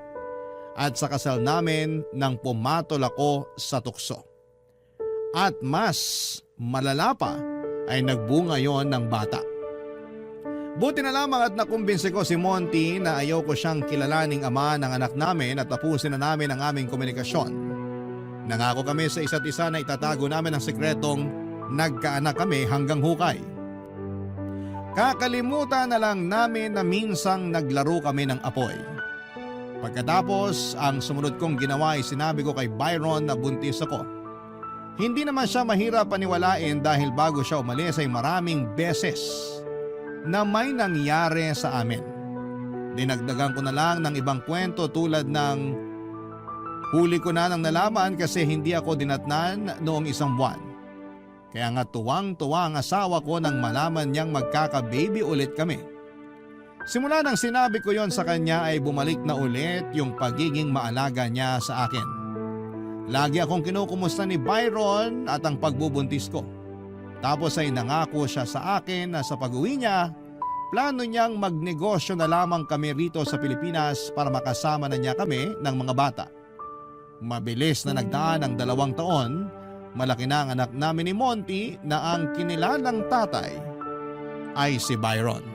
S1: at sa kasal namin nang pumatol ako sa tukso. At mas malala pa ay nagbunga yon ng bata. Buti na lamang at nakumbinsi ko si Monty na ayoko siyang kilalaning ama ng anak namin at tapusin na namin ang aming komunikasyon. Nangako kami sa isa't isa na itatago namin ang sikretong nagkaanak kami hanggang hukay. Kakalimutan na lang namin na minsang naglaro kami ng apoy. Pagkatapos, ang sumunod kong ginawa ay sinabi ko kay Byron na buntis ako. Hindi naman siya mahirap paniwalain dahil bago siya umalis ay maraming beses na may nangyari sa amin. Dinagdagan ko na lang ng ibang kwento tulad ng huli ko na nang nalaman kasi hindi ako dinatnan noong 1 buwan. Kaya nga tuwang-tuwa ang asawa ko nang malaman niyang magkaka-baby ulit kami. Simula nang sinabi ko yon sa kanya ay bumalik na ulit yung pagiging maalaga niya sa akin. Lagi akong kinukumusta ni Byron at ang pagbubuntis ko. Tapos ay nangako siya sa akin na sa pag-uwi niya, plano niyang magnegosyo na lamang kami rito sa Pilipinas para makasama na niya kami ng mga bata. Mabilis na nagdaan ang 2 taon, malaki na ang anak namin ni Monty na ang kinilalang tatay ay si Byron.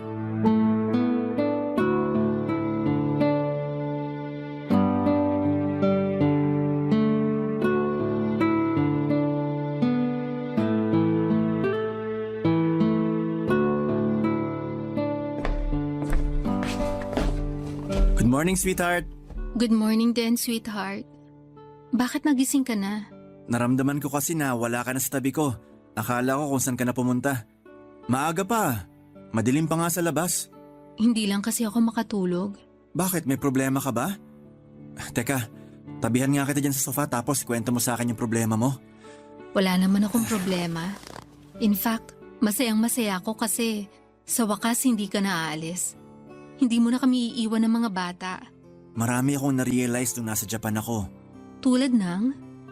S2: Good morning, sweetheart.
S3: Good morning din, sweetheart. Bakit nagising ka na?
S2: Naramdaman ko kasi na wala ka na sa tabi ko. Akala ko kung saan ka na pumunta. Maaga pa. Madilim pa nga sa labas.
S3: Hindi lang kasi ako makatulog.
S2: Bakit? May problema ka ba? Teka, tabihan nga kita dyan sa sofa tapos kwento mo sa akin yung problema mo.
S3: Wala naman akong problema. In fact, masayang-masaya ako kasi sa wakas hindi ka na aalis. Hindi mo na kami iiwan ng mga bata.
S2: Marami akong na-realize nung nasa Japan ako.
S3: Tulad ng?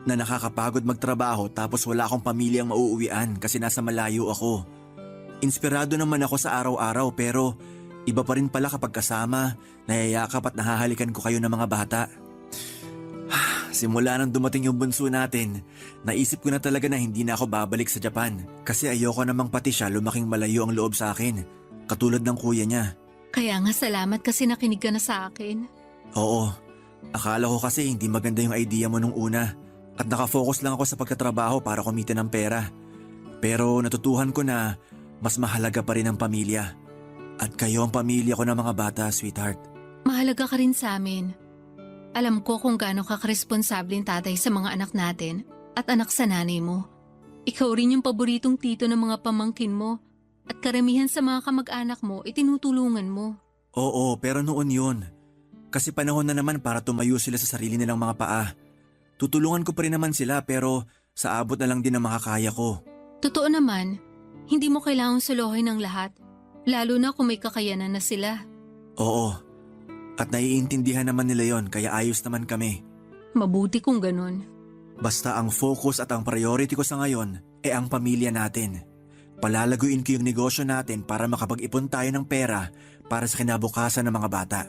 S2: Na nakakapagod magtrabaho tapos wala akong pamilyang mauuwian kasi nasa malayo ako. Inspirado naman ako sa araw-araw pero iba pa rin pala kapag kasama, nayayakap at nahahalikan ko kayo ng mga bata. Simula nang dumating yung bunso natin, naisip ko na talaga na hindi na ako babalik sa Japan kasi ayoko namang pati siya lumaking malayo ang loob sa akin, katulad ng kuya niya.
S3: Kaya nga salamat kasi nakinig ka na sa akin.
S2: Oo, akala ko kasi hindi maganda yung idea mo nung una at nakafocus lang ako sa pagtatrabaho para kumita ng pera. Pero natutuhan ko na mas mahalaga pa rin ang pamilya. At kayo ang pamilya ko ng mga bata, sweetheart.
S3: Mahalaga ka rin sa amin. Alam ko kung gaano ka karesponsabling tatay sa mga anak natin at anak sa nanay mo. Ikaw rin yung paboritong tito ng mga pamangkin mo at karamihan sa mga kamag-anak mo itinutulungan mo.
S2: Oo, pero noon yun. Kasi panahon na naman para tumayo sila sa sarili nilang mga paa. Tutulungan ko pa rin naman sila pero sa abot na lang din ang makakaya ko.
S3: Totoo naman, hindi mo kailangang suluhin ng lahat, lalo na kung may kakayanan na sila.
S2: Oo, at naiintindihan naman nila yon kaya ayos naman kami.
S3: Mabuti kung ganun.
S2: Basta ang focus at ang priority ko sa ngayon ay ang pamilya natin. Palalaguin ko yung negosyo natin para makapag-ipon tayo ng pera para sa kinabukasan ng mga bata.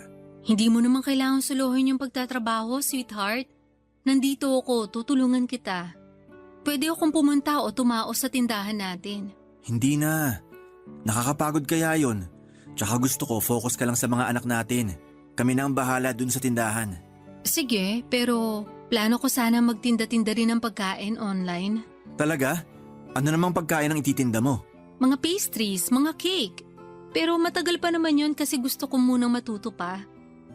S3: Hindi mo naman kailangang suluhin yung pagtatrabaho, sweetheart. Nandito ako, tutulungan kita. Pwede akong pumunta o tumao sa tindahan natin.
S2: Hindi na. Nakakapagod kaya yun. Tsaka gusto ko focus ka lang sa mga anak natin. Kami na ang bahala dun sa tindahan.
S3: Sige, pero plano ko sana magtinda-tinda rin ng pagkain online.
S2: Talaga? Ano namang pagkain ang ititinda mo?
S3: Mga pastries, mga cake. Pero matagal pa naman yon kasi gusto ko munang matuto pa.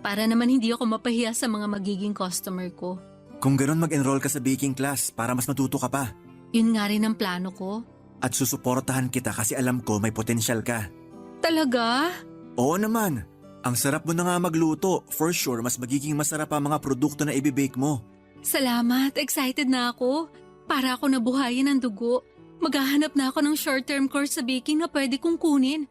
S3: Para naman hindi ako mapahiya sa mga magiging customer ko.
S2: Kung gano'n mag-enroll ka sa baking class para mas matuto ka pa.
S3: Yun nga rin ang plano ko.
S2: At susuportahan kita kasi alam ko may potensyal ka.
S3: Talaga?
S2: Oo naman. Ang sarap mo na nga magluto. For sure, mas magiging masarap ang mga produkto na ibibake mo.
S3: Salamat, excited na ako. Para ako nabuhayin ng dugo. Maghahanap na ako ng short-term course sa baking na pwede kong kunin.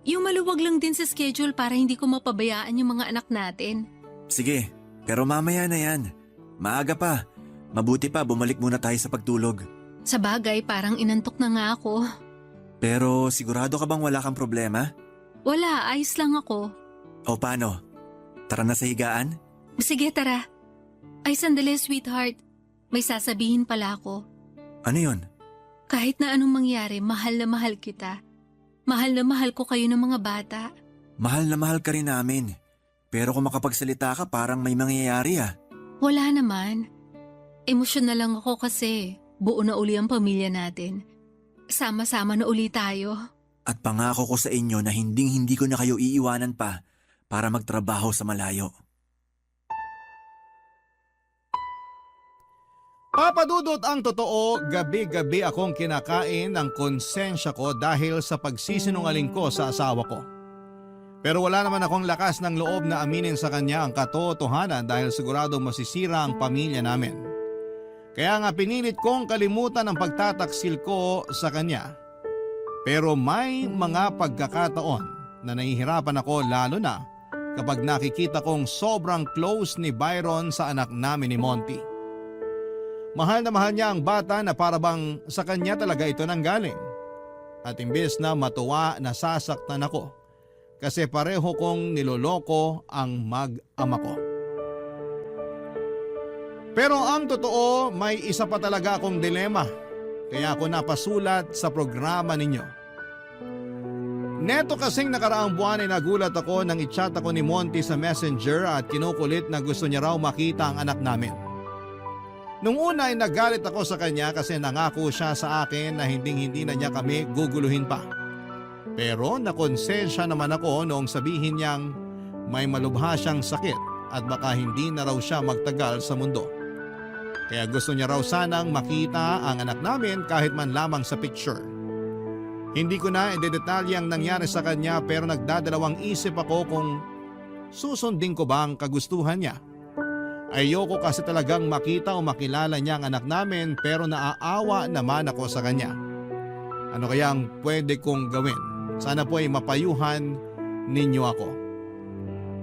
S3: Yung maluwag lang din sa schedule para hindi ko mapabayaan yung mga anak natin.
S2: Sige, pero mamaya na yan. Maaga pa. Mabuti pa bumalik muna tayo sa pagtulog.
S3: Sa bagay, parang inantok na nga ako.
S2: Pero sigurado ka bang wala kang problema?
S3: Wala, ayos lang ako.
S2: O paano? Tara na sa higaan?
S3: Sige, tara. Ay, sandali, sweetheart. May sasabihin pala ako.
S2: Ano yun?
S3: Kahit na anong mangyari, mahal na mahal kita. Mahal na mahal ko kayo ng mga bata.
S2: Mahal na mahal ka rin namin. Pero kung makapagsalita ka parang may mangyayari ah.
S3: Wala naman. Emosyonal lang ako kasi buo na uli ang pamilya natin. Sama-sama na uli tayo.
S2: At pangako ko sa inyo na hindi ko na kayo iiwanan pa para magtrabaho sa malayo.
S1: Papadudot ang totoo, gabi-gabi akong kinakain ng konsensya ko dahil sa pagsisinungaling ko sa asawa ko. Pero wala naman akong lakas ng loob na aminin sa kanya ang katotohanan dahil sigurado masisira ang pamilya namin. Kaya nga pinilit kong kalimutan ang pagtataksil ko sa kanya. Pero may mga pagkakataon na nahihirapan ako lalo na kapag nakikita kong sobrang close ni Byron sa anak namin ni Monty. Mahal na mahal niya ang bata na parabang sa kanya talaga ito nanggaling. At imbes na matuwa, nasasaktan ako kasi pareho kong niloloko ang mag-ama ko. Pero ang totoo, may isa pa talaga akong dilema. Kaya ako napasulat sa programa ninyo. Neto kasing nakaraang buwan ay nagulat ako nang i-chat ako ni Monty sa Messenger at kinukulit na gusto niya raw makita ang anak namin. Nung una ay nagalit ako sa kanya kasi nangako siya sa akin na hindi na niya kami guguluhin pa. Pero nakonsensya naman ako noong sabihin niyang may malubha siyang sakit at baka hindi na raw siya magtagal sa mundo. Kaya gusto niya raw sanang makita ang anak namin kahit man lamang sa picture. Hindi ko na idedetalye ang nangyari sa kanya pero nagdadalawang isip ako kung susundin ko ba ang kagustuhan niya. Ayoko kasi talagang makita o makilala niya ang anak namin pero naaawa naman ako sa kanya. Ano kaya ang pwede kong gawin? Sana po ay mapayuhan ninyo ako.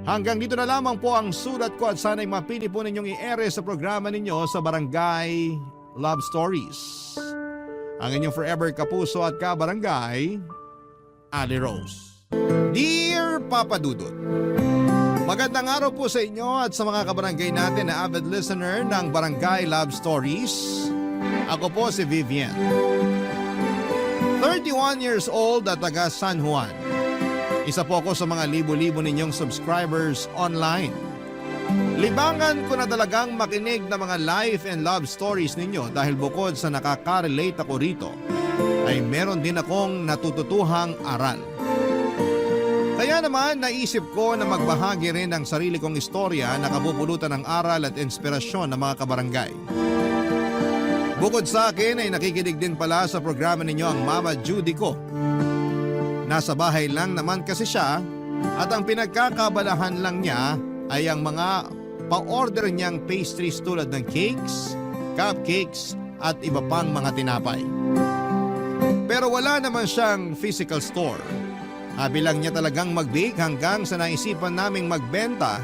S1: Hanggang dito na lamang po ang sulat ko at sana ay mapili po ninyong i-ere sa programa ninyo sa Barangay Love Stories. Ang inyong forever kapuso at kabarangay, Ali Rose. Dear Papa Dudut, magandang araw po sa inyo at sa mga kabarangay natin na avid listener ng Barangay Love Stories. Ako po si Vivian. 31 years old at taga San Juan. Isa po ako sa mga libo-libo ninyong subscribers online. Libangan ko na talagang makinig ng mga life and love stories ninyo dahil bukod sa nakaka-relate ako rito, ay meron din akong natututuhang aral. Kaya naman naisip ko na magbahagi rin ng sarili kong istorya na kabubulutan ng aral at inspirasyon ng mga kabarangay. Bukod sa akin ay nakikinig din pala sa programa ninyo ang Mama Judy ko. Nasa bahay lang naman kasi siya at ang pinagkakabalahan lang niya ay ang mga pa-order niyang pastries tulad ng cakes, cupcakes at iba pang mga tinapay. Pero wala naman siyang physical store. Habi lang niya talagang mag-bake hanggang sa naisipan naming magbenta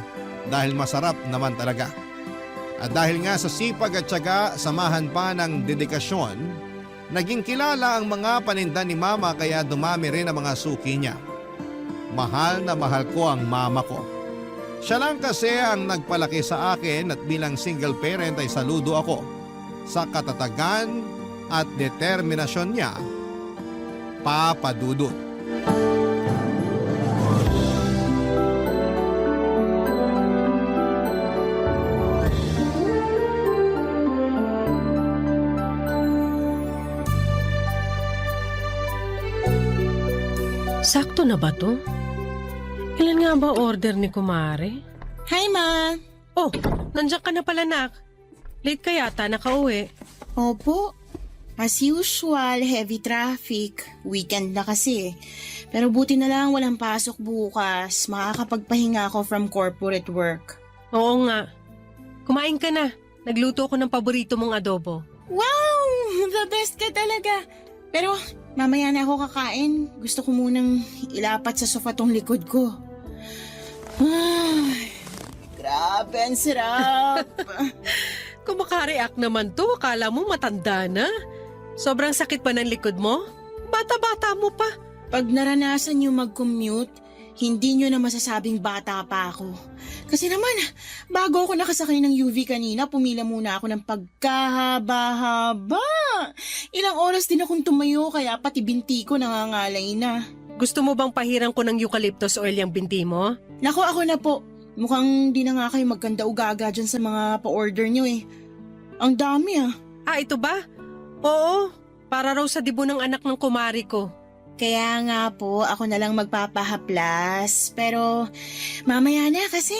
S1: dahil masarap naman talaga. At dahil nga sa sipag at tiyaga, samahan pa ng dedikasyon, naging kilala ang mga paninda ni Mama kaya dumami rin ang mga suki niya. Mahal na mahal ko ang mama ko. Siya lang kasi ang nagpalaki sa akin at bilang single parent ay saludo ako sa katatagan at determinasyon niya, Papa Dudut.
S6: Sakto na ba to? Ilan nga ba order ni Kumare?
S7: Hi, Ma!
S6: Oh, nandiyan ka na pala, nak. Late ka yata, nakauwi.
S7: Opo. As usual, heavy traffic. Weekend na kasi. Pero buti na lang walang pasok bukas. Makakapagpahinga ako from corporate work.
S6: Oo nga. Kumain ka na. Nagluto ko ng paborito mong adobo.
S7: Wow! The best ka talaga. Pero mamaya na ako kakain. Gusto ko munang ilapat sa sofa tong likod ko. Ay, grabe, ang sarap.
S6: Kung makareact naman to, akala mo matanda na. Sobrang sakit pa ng likod mo? Bata-bata mo pa.
S7: Pag naranasan nyo mag-commute, hindi nyo na masasabing bata pa ako. Kasi naman, bago ako nakasakay ng UV kanina, pumila muna ako ng pagkahaba-haba. Ilang oras din akong tumayo, kaya pati binti ko nangangalay na.
S6: Gusto mo bang pahiran ko ng eucalyptus oil yung binti mo?
S7: Naku, ako na po. Mukhang di na nga kayo magkanda ugaga dyan sa mga pa-order nyo eh. Ang dami ah.
S6: Ah, ito ba? Oo, para raw sa dibo ng anak ng kumari ko.
S7: Kaya nga po, ako na lang magpapahaplas. Pero mamaya na kasi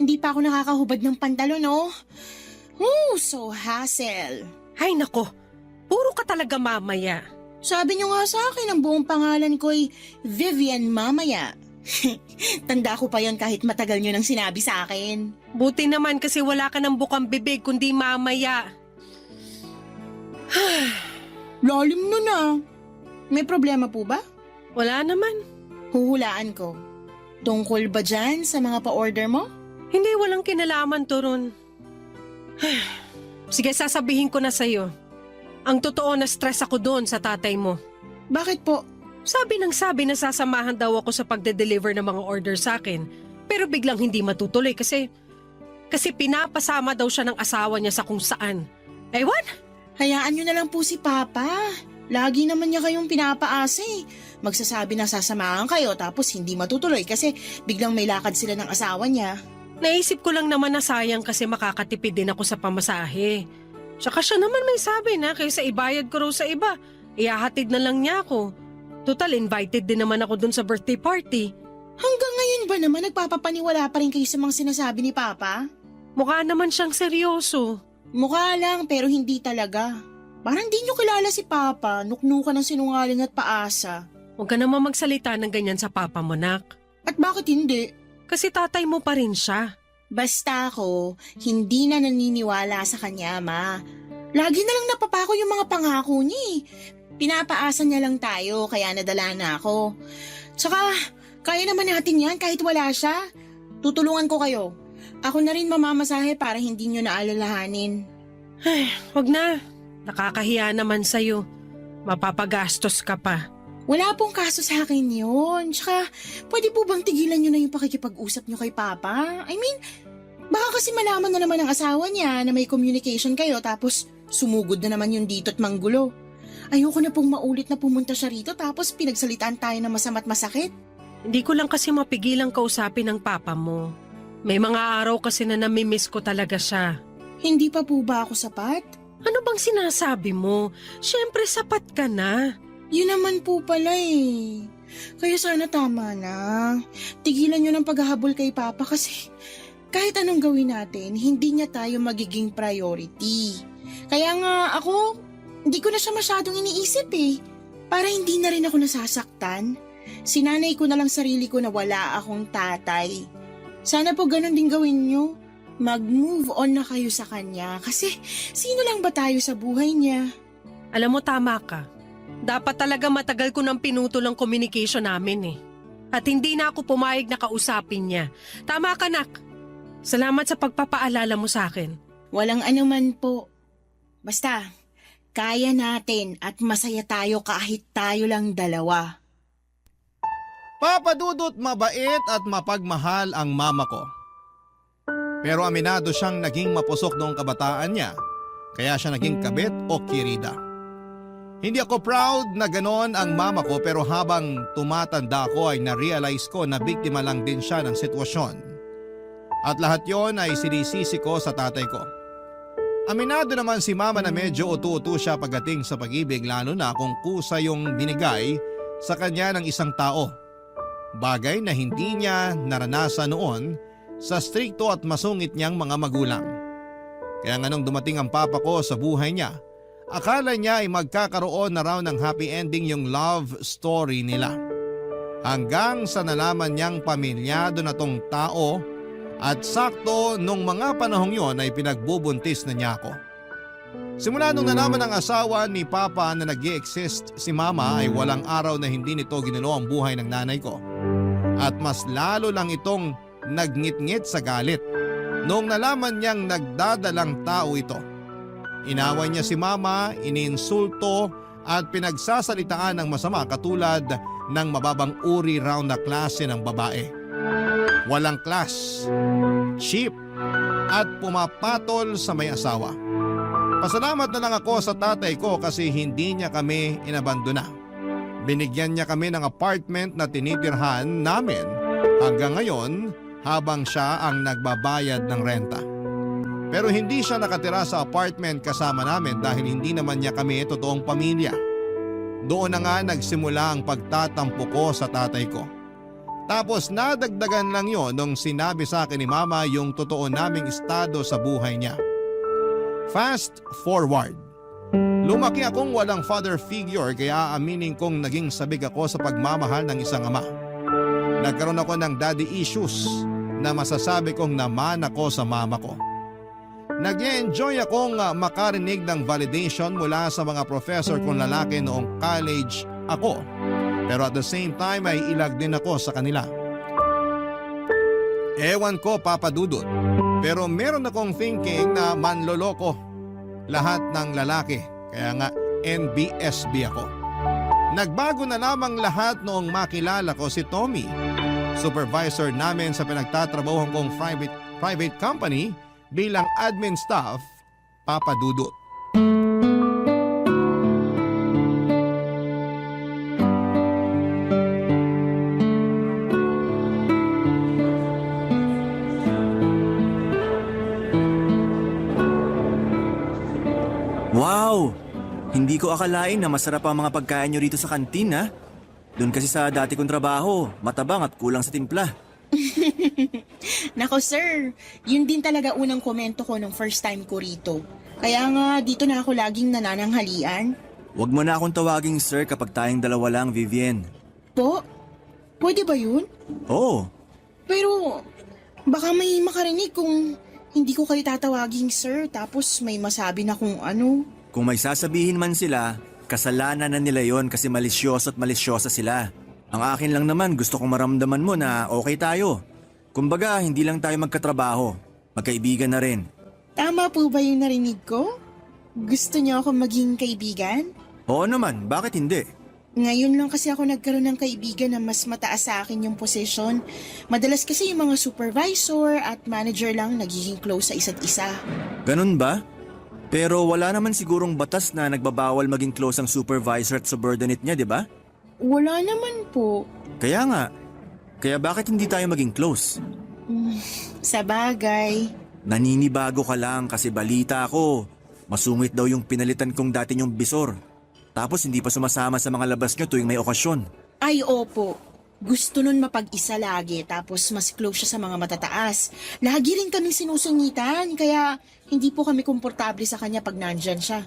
S7: hindi pa ako nakakahubad ng pantalon, oh. So hassle.
S6: Hay nako, puro ka talaga mamaya.
S7: Sabi niyo nga sa akin, ang buong pangalan ko ay Vivian Mamaya. Tanda ko pa yon kahit matagal niyo nang sinabi sa akin.
S6: Buti naman kasi wala ka ng bukang bibig kundi mamaya.
S7: Lalim nun ah. May problema po ba?
S6: Wala naman.
S7: Huhulaan ko. Tungkol ba dyan sa mga pa-order mo?
S6: Hindi, walang kinalaman to ron. Sige, sasabihin ko na sa'yo. Ang totoo na stress ako doon sa tatay mo.
S7: Bakit po?
S6: Sabi na sasamahan daw ako sa pagde-deliver ng mga order sa akin. Pero biglang hindi matutuloy kasi pinapasama daw siya ng asawa niya sa kung saan. Ewan!
S7: Hayaan nyo na lang po si Papa. Lagi naman niya kayong pinapaasa eh. Magsasabi na sasamahan kayo tapos hindi matutuloy kasi biglang may lakad sila ng asawa niya.
S6: Naisip ko lang naman na sayang kasi makakatipid din ako sa pamasahe. Tsaka siya naman may sabi na kaysa ibayad ko raw sa iba, ihahatid na lang niya ako. Total, invited din naman ako dun sa birthday party.
S7: Hanggang ngayon ba naman nagpapapaniwala pa rin kayo sa mga sinasabi ni Papa?
S6: Mukha naman siyang seryoso.
S7: Mukha lang pero hindi talaga. Parang di nyo kilala si Papa, nuknukan ng sinungaling at paasa.
S6: Huwag ka naman magsalita ng ganyan sa papa mo, nak.
S7: At bakit hindi?
S6: Kasi tatay mo pa rin siya.
S7: Basta ako, hindi na naniniwala sa kanya, Ma. Lagi na lang napapako yung mga pangako niya eh. Pinapaasa niya lang tayo, kaya nadala na ako. Tsaka, kaya naman natin yan kahit wala siya. Tutulungan ko kayo. Ako na rin mamamasahe para hindi nyo naalalahanin.
S6: Huwag na. Nakakahiya naman sa'yo. Mapapagastos ka pa.
S7: Wala pong kaso sa akin yun. Tsaka, pwede po bang tigilan nyo na yung pakikipag-usap nyo kay Papa? I mean, baka kasi malaman na naman ng asawa niya na may communication kayo tapos sumugod na naman yung dito at manggulo. Ayoko na pong maulit na pumunta siya rito tapos pinagsalitaan tayo na masama't masakit.
S6: Hindi ko lang kasi mapigilang kausapin ng papa mo. May mga araw kasi na namimiss ko talaga siya.
S7: Hindi pa po ba ako sapat?
S6: Ano bang sinasabi mo? Siyempre sapat ka na.
S7: Yun naman po pala eh. Kaya sana tama na. Tigilan nyo ng paghahabol kay Papa kasi kahit anong gawin natin, hindi niya tayo magiging priority. Kaya nga ako, hindi ko na siya masyadong iniisip eh. Para hindi na rin ako nasasaktan. Sinanay ko na lang sarili ko na wala akong tatay. Sana po ganun din gawin nyo. Mag-move on na kayo sa kanya kasi sino lang ba tayo sa buhay niya?
S6: Alam mo, tama ka. Dapat talaga matagal ko nang pinutol ang communication namin eh. At hindi na ako pumayag na kausapin niya. Tama ka, nak. Salamat sa pagpapaalala mo sa akin.
S7: Walang anuman po. Basta, kaya natin at masaya tayo kahit tayo lang dalawa.
S1: Papadudot mabait at mapagmahal ang mama ko. Pero aminado siyang naging mapusok noong kabataan niya, kaya siya naging kabit o kirida. Hindi ako proud na ganon ang mama ko pero habang tumatanda ako ay na-realize ko na biktima lang din siya ng sitwasyon. At lahat yon ay sinisisi ko sa tatay ko. Aminado naman si mama na medyo utu-utu siya pagdating sa pag-ibig lalo na kung kusa yung binigay sa kanya ng isang tao. Bagay na hindi niya naranasan noon sa strikto at masungit niyang mga magulang. Kaya nga nung dumating ang papa ko sa buhay niya, Akala niya ay magkakaroon na raw ng happy ending yung love story nila. Hanggang sa nalaman niyang pamilyado na tong tao at sakto nung mga panahong yon ay pinagbubuntis na niya ako. Simula nung nalaman ng asawa ni Papa na nag-i-exist si Mama ay walang araw na hindi nito ginulo ang buhay ng nanay ko. At mas lalo lang itong nagngit-ngit sa galit noong nalaman niyang nagdadalang tao ito. Inaway niya si Mama, iniinsulto at pinagsasalitaan ng masama katulad ng mababang uri raw na klase ng babae. Walang class, cheap at pumapatol sa may asawa. Pasalamat na lang ako sa tatay ko kasi hindi niya kami inabandona. Binigyan niya kami ng apartment na tinitirhan namin hanggang ngayon habang siya ang nagbabayad ng renta. Pero hindi siya nakatira sa apartment kasama namin dahil hindi naman niya kami totoong pamilya. Doon na nga nagsimula ang pagtatampo ko sa tatay ko. Tapos nadagdagan lang yon nung sinabi sa akin ni Mama yung totoo naming estado sa buhay niya. Fast forward. Lumaki akong walang father figure kaya aaminin kong naging sabik ako sa pagmamahal ng isang ama. Nagkaroon ako ng daddy issues na masasabi kong naman ako sa mama ko. Nag-enjoy akong makarinig ng validation mula sa mga professor kong lalaki noong college ako. Pero at the same time ay ilag din ako sa kanila. Ewan ko, Papa Dudut, pero meron akong thinking na manloloko lahat ng lalaki. Kaya nga NBSB ako. Nagbago na lamang lahat noong makilala ko si Tommy, supervisor namin sa pinagtatrabahuhan kong private company bilang admin staff, Papa Dudut.
S2: Wow! Hindi ko akalain na masarap ang mga pagkain nyo rito sa kantin, ha? Doon kasi sa dati kong trabaho, matabang at kulang sa timpla.
S7: Nako sir, yun din talaga unang komento ko nung first time ko rito. Kaya nga dito na ako laging nanananghalian.
S2: Huwag mo na akong tawaging sir kapag tayong dalawa lang, Vivian.
S7: Po? Pwede ba yun?
S2: Oo,
S7: Pero baka may makarinig kung hindi ko kayo tatawaging sir tapos may masabi na kung ano.
S2: kung may sasabihin man sila, kasalanan na nila yon kasi malisyoso at malisyosa sila. Ang akin lang naman gusto kong maramdaman mo na okay tayo. Kumbaga, hindi lang tayo magkatrabaho, magkaibigan na rin.
S7: Tama po ba yung narinig ko? Gusto niyo ako maging kaibigan?
S2: Oo naman, bakit hindi?
S7: Ngayon lang kasi ako nagkaroon ng kaibigan na mas mataas sa akin yung posisyon. Madalas kasi yung mga supervisor at manager lang nagiging close sa isa't isa.
S2: Ganun ba? Pero wala naman sigurong batas na nagbabawal maging close ang supervisor at subordinate niya, di ba?
S7: Wala naman po.
S2: Kaya nga. Kaya bakit hindi tayo maging close?
S7: Sa bagay.
S2: Naninibago ka lang kasi balita ako. Masungit daw yung pinalitan kong dati yung bisor. Tapos hindi pa sumasama sa mga labas nyo tuwing may okasyon.
S7: Ay opo. Gusto nun mapag-isa lagi tapos mas close siya sa mga matataas. Lagi rin kaming sinusungitan kaya hindi po kami komportable sa kanya pag nandyan siya.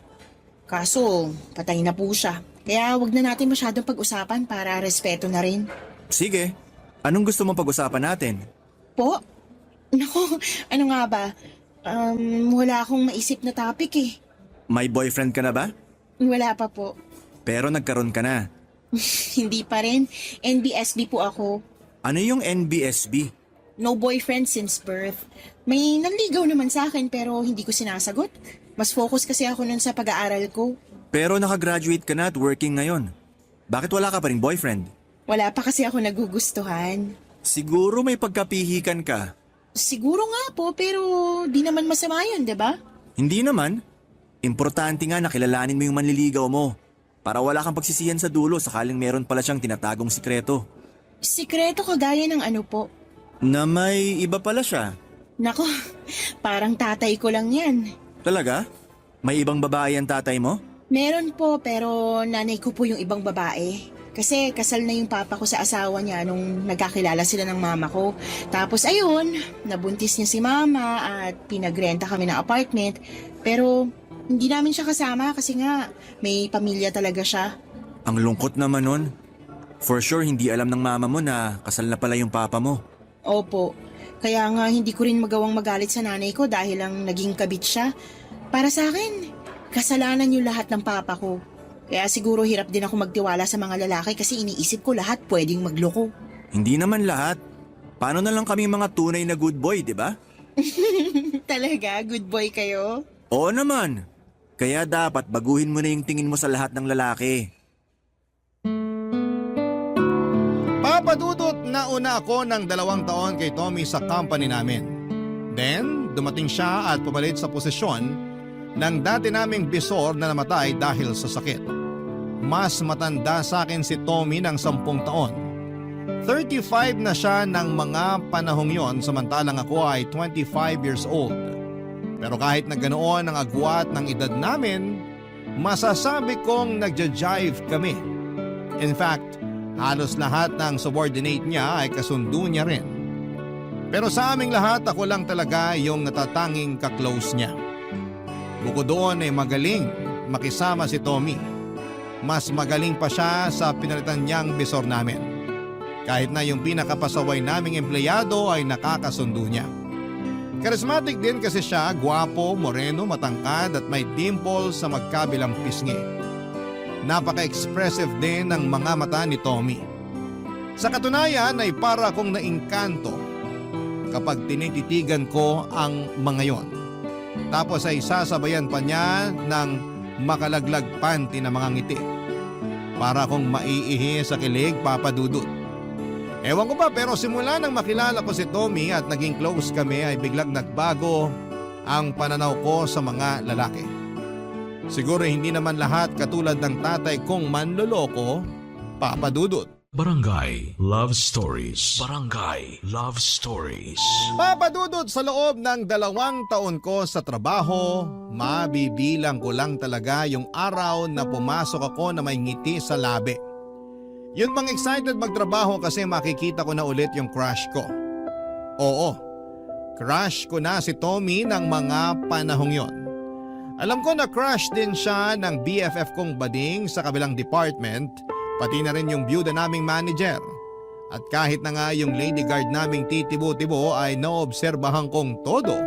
S7: Kaso patay na po siya. Kaya wag na natin masyadong pag-usapan para respeto na rin.
S2: Sige, anong gusto mong pag-usapan natin?
S7: Po? Nako, ano nga ba? Wala akong maisip na topic eh.
S2: May boyfriend ka na ba?
S7: Wala pa po.
S2: Pero nagkaroon ka na.
S7: Hindi pa rin. NBSB po ako.
S2: Ano yung NBSB?
S7: No boyfriend since birth. May nanligaw naman sa akin pero hindi ko sinasagot. Mas focus kasi ako nun sa pag-aaral ko.
S2: Pero nakagraduate ka na at working ngayon. Bakit wala ka pa ring boyfriend?
S7: Wala pa kasi ako nagugustuhan.
S2: Siguro may pagkapihikan ka.
S7: Siguro nga po pero di naman masama yun, 'di ba?
S2: Hindi naman. Importante nga na kilalanin mo yung manliligaw mo. Para wala kang pagsisihan sa dulo sakaling meron pala siyang tinatagong sikreto.
S7: Sikreto kagaya ng ano po?
S2: Na may iba pala siya.
S7: Nako, parang tatay ko lang yan.
S2: Talaga? May ibang babae ang tatay mo?
S7: Meron po pero nanay ko po yung ibang babae. Kasi kasal na yung papa ko sa asawa niya nung nagkakilala sila ng mama ko. Tapos ayun, nabuntis niya si mama at pinagrenta kami ng apartment. Pero Hindi namin siya kasama kasi nga may pamilya talaga siya.
S2: Ang lungkot naman nun. For sure, hindi alam ng mama mo na kasal na pala yung papa mo.
S7: Opo. Kaya nga hindi ko rin magawang magalit sa nanay ko dahil lang naging kabit siya. Para sa akin, kasalanan yung lahat ng papa ko. Kaya siguro hirap din ako magtiwala sa mga lalaki kasi iniisip ko lahat pwedeng magloko.
S2: Hindi naman lahat. Paano na lang kami mga tunay na good boy, di ba?
S7: Talaga? Good boy kayo?
S2: Oo naman. Kaya dapat baguhin mo na yung tingin mo sa lahat ng lalaki.
S1: Papadudot na una ako ng 2 taon kay Tommy sa company namin. Then, dumating siya at pumalit sa posisyon ng dati naming bisor na namatay dahil sa sakit. Mas matanda sa akin si Tommy ng 10 taon. 35 na siya ng mga panahong yon samantalang ako ay 25 years old. Pero kahit na ganoon ang agwat ng edad namin, masasabi kong nagja-jive kami. In fact, halos lahat ng subordinate niya ay kasundo niya rin. Pero sa aming lahat, ako lang talaga yung natatanging kaklose niya. Bukod doon ay magaling makisama si Tommy. Mas magaling pa siya sa pinalitan niyang bisor namin. Kahit na yung pinakapasaway naming empleyado ay nakakasundo niya. Charismatic din kasi siya, gwapo, moreno, matangkad at may dimple sa magkabilang pisngi. Napaka-expressive din ng mga mata ni Tommy. Sa katunayan ay para akong naingkanto kapag tinititigan ko ang mga yon. Tapos ay sasabayan pa niya ng makalaglag panty na mga ngiti. Para akong maiihi sa kilig, papadudot. Ewan ko ba pero simula nang makilala ko si Tommy at naging close kami ay biglang nagbago ang pananaw ko sa mga lalaki. Siguro hindi naman lahat katulad ng tatay kong manloloko, papadudot.
S4: Barangay Love Stories. Barangay Love Stories.
S1: Papadudot sa loob ng 2 taon ko sa trabaho, mabibilang ko lang talaga yung araw na pumasok ako na may ngiti sa labi. Yun bang excited magtrabaho kasi makikita ko na ulit yung crush ko. Oo, crush ko na si Tommy ng mga panahong yon. Alam ko na crush din siya ng BFF kong bading sa kabilang department, pati na rin yung byuda naming manager. At kahit na nga yung lady guard naming titibo-tibo ay naobserbahan kong todo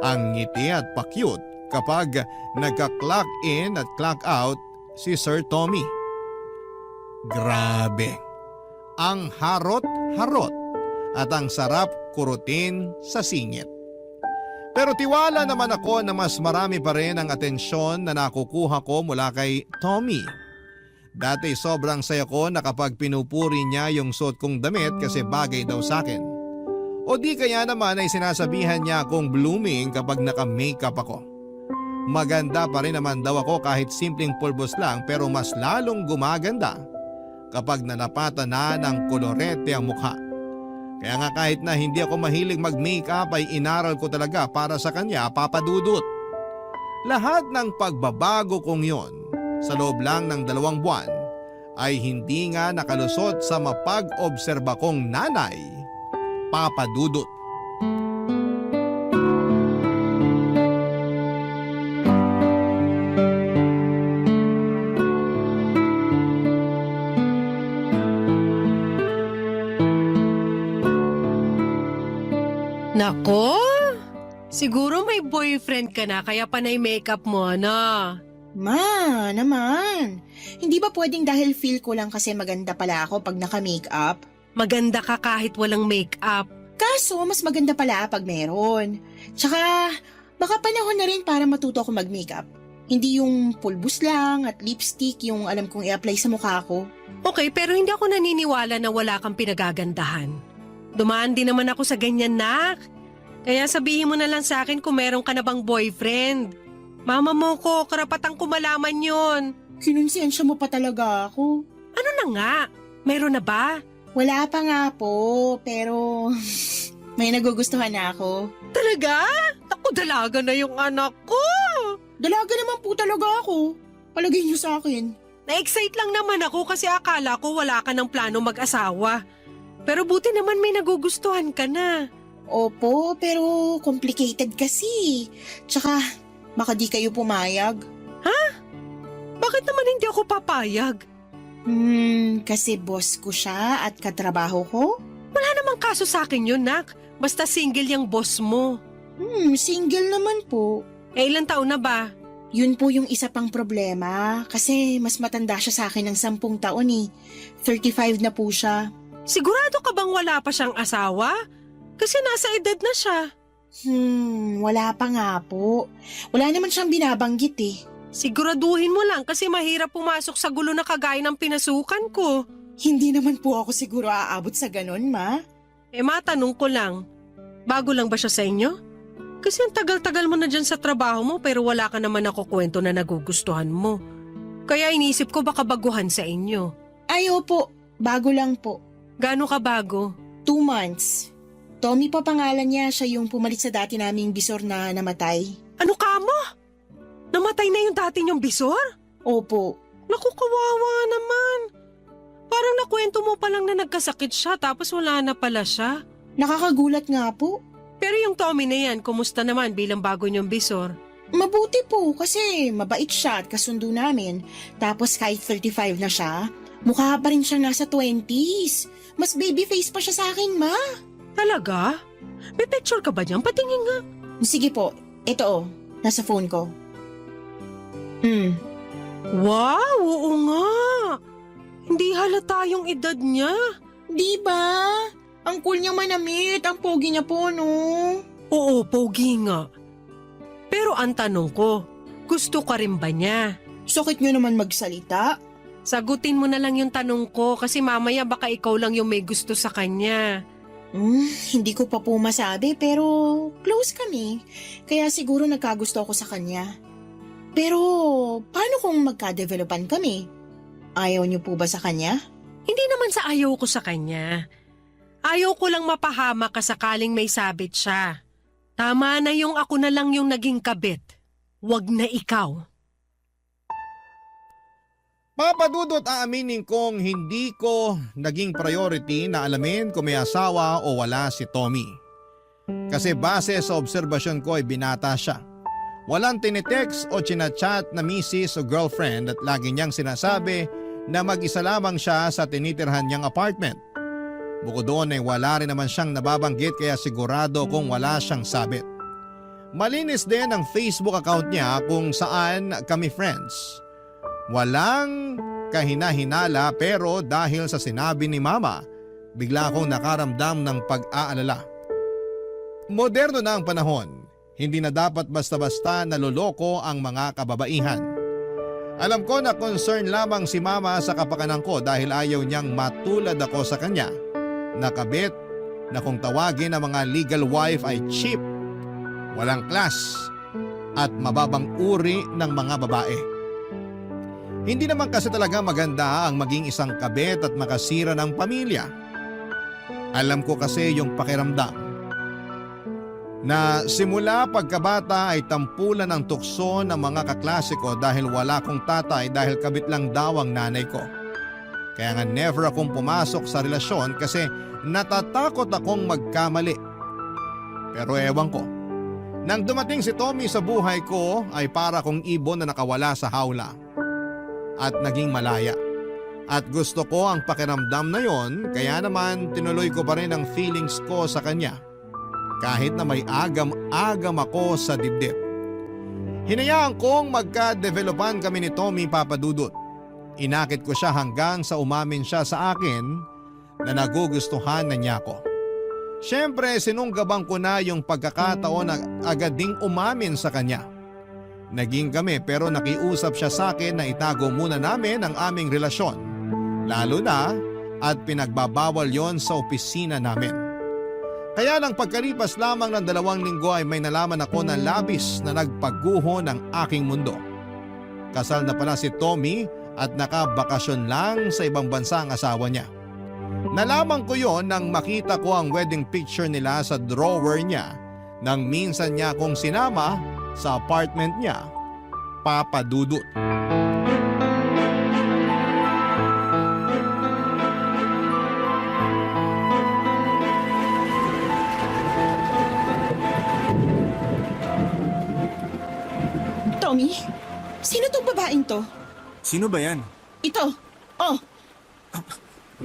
S1: ang ngiti at pa-cute kapag nagka-clock in at clock out si Sir Tommy. Grabe, ang harot-harot at ang sarap kurutin sa singit. Pero tiwala naman ako na mas marami pa rin ang atensyon na nakukuha ko mula kay Tommy. Dati sobrang saya ko na kapag pinupuri niya yung suot kong damit kasi bagay daw sa akin. O di kaya naman ay sinasabihan niya akong blooming kapag naka-makeup ako. Maganda pa rin naman daw ako kahit simpleng pulbos lang pero mas lalong gumaganda kapag nalapatan na ng kolorete ang mukha. Kaya nga kahit na hindi ako mahilig mag-makeup ay inaral ko talaga para sa kanya, papadudot. Lahat ng pagbabago kong yon sa loob lang ng 2 buwan ay hindi nga nakalusot sa mapag-obserba kong nanay, papadudot.
S6: Nako, siguro may boyfriend ka na kaya panay makeup mo, ano?
S7: Ma, naman. Hindi ba pwedeng dahil feel ko lang kasi maganda pala ako pag naka-makeup?
S6: Maganda ka kahit walang makeup.
S7: Kaso, mas maganda pala pag meron. Tsaka, baka panahon na rin para matuto ako mag-makeup. Hindi yung pulbos lang at lipstick yung alam kong i-apply sa mukha ko.
S6: Okay, pero hindi ako naniniwala na wala kang pinagagandahan. Dumaan din naman ako sa ganyan, nak. Kaya sabihin mo na lang sa akin kung meron ka na bang boyfriend. Mama mo ko, karapatang ko malaman yun.
S7: Kinonsensya mo pa talaga ako.
S6: Ano na nga? Meron na ba?
S7: Wala pa nga po, pero may nagugustuhan na ako.
S6: Talaga? Ako, dalaga na yung anak ko.
S7: Dalaga naman po talaga ako. Palagay niyo sa akin.
S6: Na-excite lang naman ako kasi akala ko wala ka ng plano mag-asawa. Pero buti naman may nagugustuhan ka na.
S7: Opo, pero complicated kasi. Tsaka, Baka di kayo pumayag.
S6: Bakit naman hindi ako papayag?
S7: Kasi boss ko siya at katrabaho ko?
S6: Wala namang kaso sa akin yun, Nak. Basta single yung boss mo.
S7: Single naman po.
S6: Ilang taon na ba?
S7: Yun po yung isa pang problema kasi mas matanda siya sa akin ng 10 taon eh. 35 na po siya.
S6: Sigurado ka bang wala pa siyang asawa? Kasi nasa edad na siya.
S7: Wala pa nga po. Wala naman siyang binabanggit eh.
S6: Siguraduhin mo lang kasi mahirap pumasok sa gulo na kagaya ng pinasukan ko.
S7: Hindi naman po ako siguro aabot sa ganon, ma.
S6: Matanong ko lang, bago lang ba siya sa inyo? Kasi ang tagal-tagal mo na dyan sa trabaho mo pero wala ka naman nakukwento na nagugustuhan mo. Kaya inisip ko baka baguhan sa inyo.
S7: Ay, opo. Bago lang po.
S6: Gaano ka bago?
S7: 2 months. Tommy pa pangalan niya, siya yung pumalit sa dati naming bisor na namatay.
S6: Ano ka mo? Namatay na yung dati niyong bisor?
S7: Opo.
S6: Naku, kawawa naman. Parang nakwento mo pa lang na nagkasakit siya tapos wala na pala siya.
S7: Nakakagulat nga po.
S6: Pero yung Tommy na yan, kumusta naman bilang bago niyong bisor?
S7: Mabuti po kasi mabait siya at kasundo namin. Tapos kahit 35 na siya, mukha pa rin siya nasa 20s. Mas baby face pa siya sa akin, ma.
S6: Talaga? May picture ka ba niyan? Patingin nga.
S7: Sige po, ito nasa phone ko.
S6: Wow, oo nga. Hindi halata yung edad niya.
S7: Di ba? Ang cool niya manamit, ang pogi niya po, no?
S6: Oo, pogi nga. Pero ang tanong ko, gusto ka rin ba niya?
S7: Sakit niyo naman magsalita.
S6: Sagutin mo na lang yung tanong ko kasi mamaya baka ikaw lang yung may gusto sa kanya.
S7: Hindi ko pa po masabi pero close kami. Kaya siguro nagkagusto ako sa kanya. Pero paano kung magka-developan kami? Ayaw niyo po ba sa kanya?
S6: Hindi naman sa ayaw ko sa kanya. Ayaw ko lang mapahama ka sakaling may sabit siya. Tama na yung ako na lang yung naging kabit. Wag na ikaw.
S1: Papadudot, aaminin kong hindi ko naging priority na alamin kung may asawa o wala si Tommy. Kasi base sa obserbasyon ko ay binata siya. Walang tinitext o chinachat na misis o girlfriend at lagi niyang sinasabi na mag-isa lamang siya sa tinitirhan niyang apartment. Bukod doon ay wala rin naman siyang nababanggit kaya sigurado kung wala siyang sabit. Malinis din ang Facebook account niya kung saan kami friends. Walang kahina-hinala pero dahil sa sinabi ni Mama, bigla akong nakaramdam ng pag-aalala. Moderno na ang panahon. Hindi na dapat basta-basta naloloko ang mga kababaihan. Alam ko na concern lamang si Mama sa kapakanan ko dahil ayaw niyang matulad ako sa kanya. Nakabit na kung tawagin ang mga legal wife ay cheap, walang class at mababang uri ng mga babae. Hindi naman kasi talaga maganda ang maging isang kabit at makasira ng pamilya. Alam ko kasi yung pakiramdam na simula pagkabata ay tampulan ng tukso ng mga kaklase ko dahil wala kong tatay dahil kabit lang daw ang nanay ko. Kaya nga never akong pumasok sa relasyon kasi natatakot akong magkamali. Pero ewan ko, nang dumating si Tommy sa buhay ko ay para kong ibon na nakawala sa hawla at naging malaya. At gusto ko ang pakiramdam na yon kaya naman tinuloy ko pa rin ang feelings ko sa kanya. Kahit na may agam-agam ako sa dibdib. Hinayaan kong magka-developan kami ni Tommy, Papadudot. Inakit ko siya hanggang sa umamin siya sa akin na nagugustuhan na niya ako. Siyempre sinunggabang ko na yung pagkakataon na agad ding umamin sa kanya. Naging kami pero nakiusap siya sa akin na itago muna namin ang aming relasyon. Lalo na at pinagbabawal yon sa opisina namin. Kaya lang pagkalipas lamang ng 2 linggo ay may nalaman ako na labis na nagpaguho ng aking mundo. Kasal na pala si Tommy at nakabakasyon lang sa ibang bansa ang asawa niya. Nalaman ko yon nang makita ko ang wedding picture nila sa drawer niya nang minsan niya akong sinama sa apartment niya, Papadudot.
S7: Tommy, sino tong babaeng to?
S2: Sino ba yan?
S7: Ito. Oh,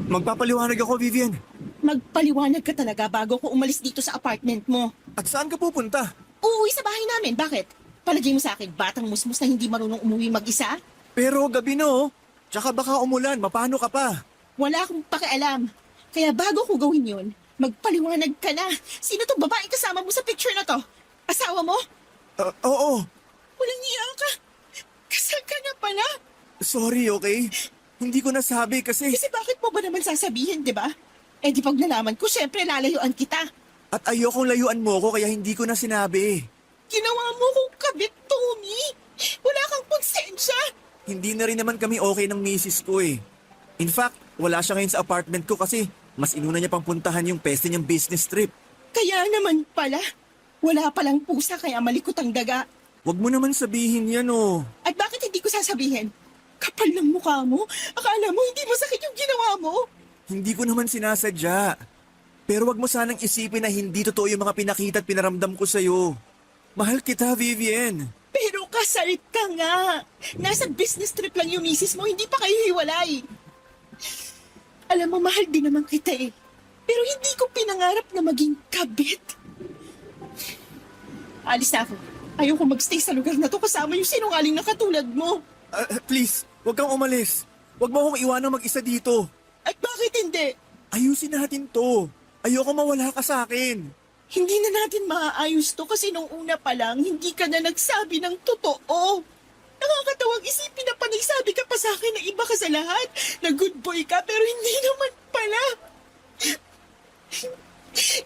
S2: Magpapaliwanag ako, Vivian.
S7: magpaliwanag ka talaga bago ko umalis dito sa apartment mo.
S2: At saan ka pupunta?
S7: Uuwi sa bahay namin. Bakit? Palagay mo sa akin, batang musmus na hindi marunong umuwi mag-isa?
S2: Pero gabi na oh. Tsaka baka umulan, mapano ka pa?
S7: Wala akong pakialam. Kaya bago ko gawin yun, magpaliwanag ka na. Sino tong babaeng kasama mo sa picture na to? Asawa mo?
S2: Oo.
S7: Walang niya ka. Kasal ka na pala.
S2: Sorry, okay? Hindi ko nasabi kasi...
S7: Kasi bakit mo ba naman sasabihin, di ba? Eh di pag nalaman ko, syempre lalayuan kita.
S2: At ayokong layuan mo ko kaya hindi ko na sinabi.
S7: Ginawa mo kong kabit, Tommy. Wala kang konsensya.
S2: Hindi na rin naman kami okay ng misis ko eh. In fact, wala siya ngayon sa apartment ko kasi mas inuna niya pang puntahan yung peste niyang business trip.
S7: Kaya naman pala. Wala palang pusa kaya malikot ang daga.
S2: Wag mo naman sabihin yan oh.
S7: At bakit hindi ko sasabihin? Kapal ng mukha mo. Akala mo hindi masakit yung ginawa mo.
S2: Hindi ko naman sinasadya. Pero wag mo sanang isipin na hindi totoo yung mga pinakita at pinaramdam ko sa'yo. Mahal kita, Vivian.
S7: Pero kasal ka nga. Nasa business trip lang yung misis mo, hindi pa kayo hiwalay. Alam mo, mahal din naman kita eh. Pero hindi ko pinangarap na maging kabit. Alis na ako. Ayoko magstay sa lugar na to kasama yung sinungaling na katulad mo.
S2: Please, wag kang umalis. Wag mo akong iwanang mag-isa dito.
S7: At bakit hindi?
S2: Ayusin natin to. Ayoko mawala ka sa akin.
S7: Hindi na natin maaayos to kasi nung una pa lang, hindi ka na nagsabi ng totoo. Nakakatawang isipin na panaysabi ka pa sa akin na iba ka sa lahat, na good boy ka, pero hindi naman pala.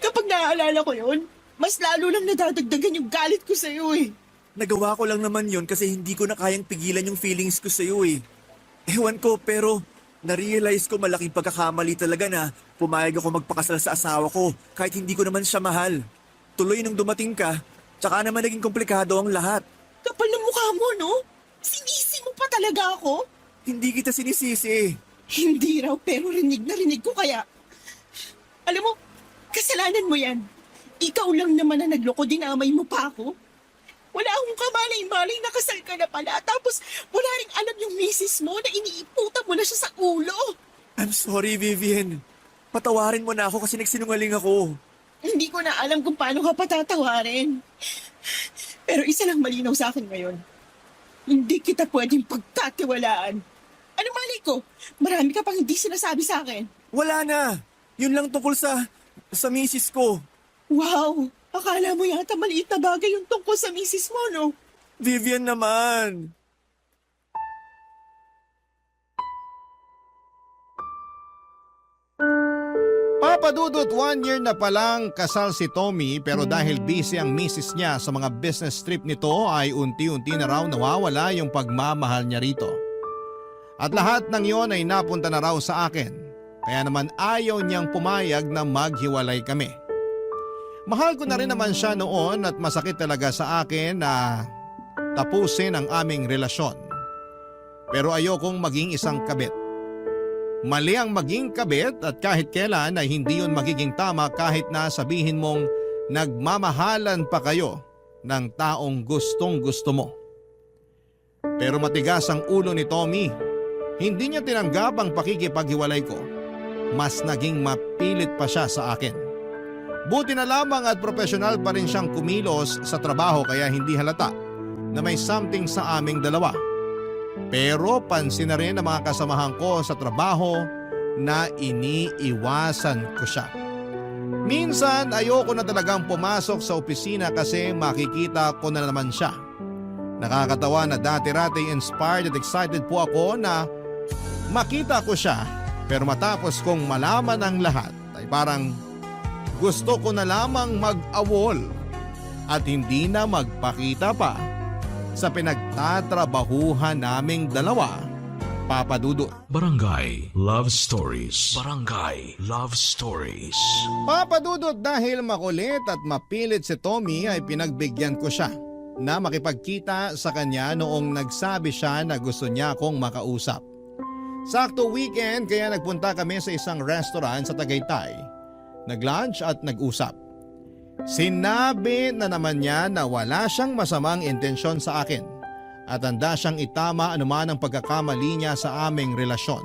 S7: Kapag naaalala ko yun, mas lalo lang nadadagdagan yung galit ko sa'yo eh.
S2: Nagawa ko lang naman yon kasi hindi ko na kayang pigilan yung feelings ko sa'yo eh. Ewan ko pero na-realize ko malaking pagkakamali talaga na pumayag ako magpakasal sa asawa ko kahit hindi ko naman siya mahal. Tuloy nung dumating ka, tsaka naman naging komplikado ang lahat.
S7: Kapal na mukha mo, no? Sinisi mo pa talaga ako?
S2: Hindi kita sinisisi.
S7: Hindi raw, pero rinig na rinig ko kaya. Alam mo, kasalanan mo yan. Ikaw lang naman na nagloko, dinamay mo pa ako. Wala akong kamalay-malay na kasal ka na pala. Tapos wala rin alam yung misis mo na iniiputan mo na siya sa ulo.
S2: I'm sorry, Vivian. Patawarin mo na ako kasi nagsinungaling ako.
S7: Hindi ko na alam kung paano ka patatawarin. Pero isa lang malinaw sa akin ngayon. Hindi kita pwedeng pagkatiwalaan. Ano malay ko? Marami ka pang hindi sinasabi sa akin.
S2: Wala na. Yun lang tungkol sa misis ko.
S7: Wow! Akala mo yata maliit na bagay yung tungkol sa misis mo, no?
S2: Vivian naman.
S1: Papadudot 1 year na palang kasal si Tommy pero dahil busy ang misis niya sa mga business trip nito ay unti-unti na raw nawawala yung pagmamahal niya rito. At lahat ng yon ay napunta na raw sa akin. Kaya naman ayaw niyang pumayag na maghiwalay kami. Mahal ko na rin naman siya noon at masakit talaga sa akin na tapusin ang aming relasyon. Pero ayokong maging isang kabit. Mali ang maging kabit at kahit kailan ay hindi yun magiging tama kahit na sabihin mong nagmamahalan pa kayo ng taong gustong gusto mo. Pero matigas ang ulo ni Tommy. Hindi niya tinanggap ang pakikipaghiwalay ko. Mas naging mapilit pa siya sa akin. Buti na lamang at profesional pa rin siyang kumilos sa trabaho kaya hindi halata na may something sa aming dalawa. Pero pansin na rin ng mga kasamahan ko sa trabaho na iniiwasan ko siya. Minsan ayoko na talagang pumasok sa opisina kasi makikita ko na naman siya. Nakakatawa na dati-rati inspired at excited po ako na makita ko siya pero matapos kong malaman ang lahat ay parang gusto ko na lamang mag-awol at hindi na magpakita pa sa pinagtatrabahuhan naming dalawa, Papa Dudut.
S4: Barangay Love Stories. Barangay Love Stories.
S1: Papa Dudut, dahil makulit at mapilit si Tommy ay pinagbigyan ko siya na makipagkita sa kanya noong nagsabi siya na gusto niya akong makausap. Sakto weekend kaya nagpunta kami sa isang restaurant sa Tagaytay. Nag-lunch at nag-usap. Sinabi na naman niya na wala siyang masamang intensyon sa akin at handa siyang itama anuman ang pagkakamali niya sa aming relasyon.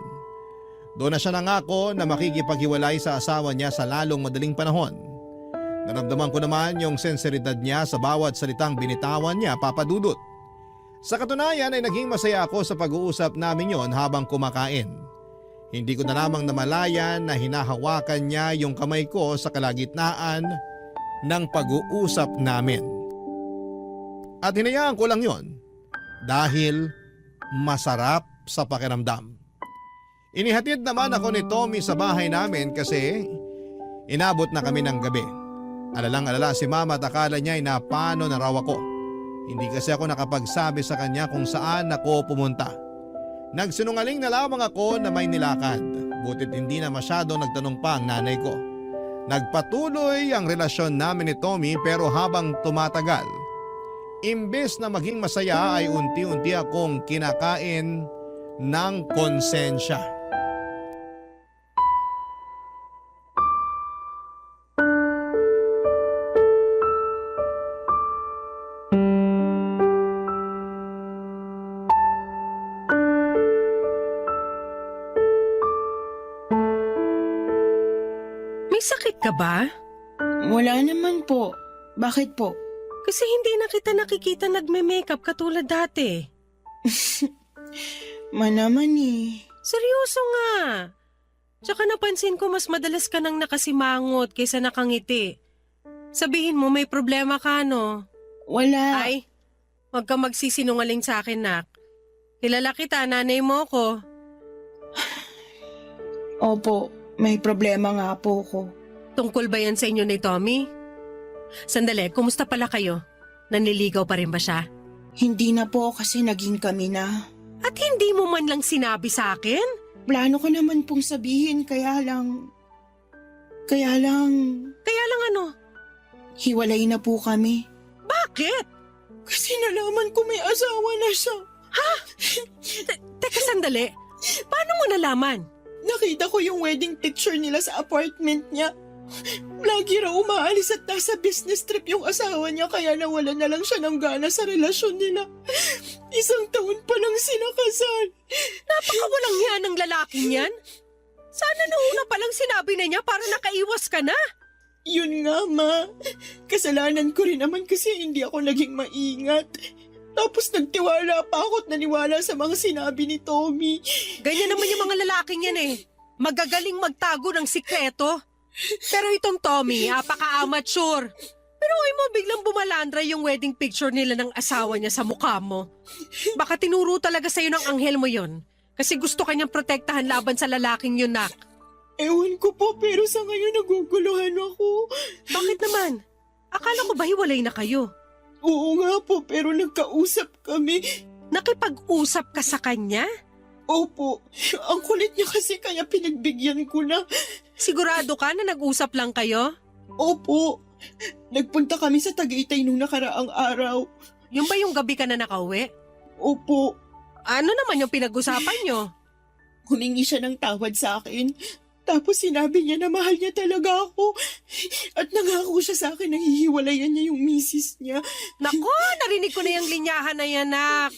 S1: Doon na siya nangako na makikipaghiwalay sa asawa niya sa lalong madaling panahon. Naramdaman ko naman yung senseridad niya sa bawat salitang binitawan niya, Papa Dudut. Sa katunayan ay naging masaya ako sa pag-uusap namin yon habang kumakain. Hindi ko na lamang namalayan na hinahawakan niya yung kamay ko sa kalagitnaan ng pag-uusap namin. At hinayaan ko lang yon dahil masarap sa pakiramdam. Inihatid naman ako ni Tommy sa bahay namin kasi inabot na kami ng gabi. Alalang-alala si Mama at akala niya ay napano na raw ako. Hindi kasi ako nakapagsabi sa kanya kung saan ako pumunta. Nagsinungaling na lamang ako na may nilakad. Butit hindi na masyado nagtanong pa ang nanay ko. Nagpatuloy ang relasyon namin ni Tommy pero habang tumatagal, imbes na maging masaya ay unti-unti akong kinakain ng konsensya.
S6: May sakit ka ba?
S7: Wala naman po. Bakit po?
S6: Kasi hindi na kita nakikita nagme-makeup katulad dati.
S7: Manaman eh.
S6: Seryoso nga. Tsaka napansin ko mas madalas ka nang nakasimangot kaysa nakangiti. Sabihin mo may problema ka, no?
S7: Wala.
S6: Ay, huwag ka magsisinungaling sa akin, nak. Kilala kita, nanay mo ko.
S7: Opo, may problema nga po ko.
S6: Tungkol ba yan sa inyo ni Tommy? Sandali, kumusta pala kayo? Nanliligaw pa rin ba siya?
S7: Hindi na po kasi naging kami na.
S6: At hindi mo man lang sinabi sa akin?
S7: Plano ko naman pong sabihin kaya lang
S6: Kaya lang ano?
S7: hiwalay na po kami.
S6: Bakit?
S7: Kasi nalaman ko may asawa na siya.
S6: Teka sandali, paano mo nalaman?
S7: Nakita ko yung wedding picture nila sa apartment niya. Lagi raw umaalis at nasa business trip yung asawa niya kaya nawala na lang siya ng gana sa relasyon nila. 1 taon pa lang sinakasal.
S6: Napakawalang yan ng lalaking yan. Sana noona palang sinabi na niya para nakaiwas ka na.
S7: Yun nga, Ma. Kasalanan ko rin naman kasi hindi ako naging maingat. Tapos nagtiwala pa ako at naniwala sa mga sinabi ni Tommy.
S6: Ganyan naman yung mga lalaking yan eh. Magagaling magtago ng sikreto. Pero itong Tommy, apaka-amateur. Pero ay mo biglang bumalandra yung wedding picture nila ng asawa niya sa mukha mo. Baka tinuro talaga sa'yo ng anghel mo yon. Kasi gusto kanyang protektahan laban sa lalaking yun, nak.
S7: Ewan ko po pero sa ngayon naguguluhan ako.
S6: Bakit naman? Akala ko ba hiwalay na kayo?
S7: Oo nga po pero nagkausap kami.
S6: Nakipag-usap ka sa kanya?
S7: Opo, ang kulit niya kasi kaya pinagbigyan ko na.
S6: Sigurado ka na nag-usap lang kayo?
S7: Opo, nagpunta kami sa Tagaytay nung nakaraang araw.
S6: Yung ba yung gabi ka na nakauwi?
S7: Opo,
S6: Ano naman yung pinag-usapan nyo?
S7: humingi siya ng tawad sa akin. Tapos sinabi niya na mahal niya talaga ako. At nangako siya sa akin na hihiwalayan niya yung misis niya.
S6: Nako, narinig ko na yung linyahan na yan, nak.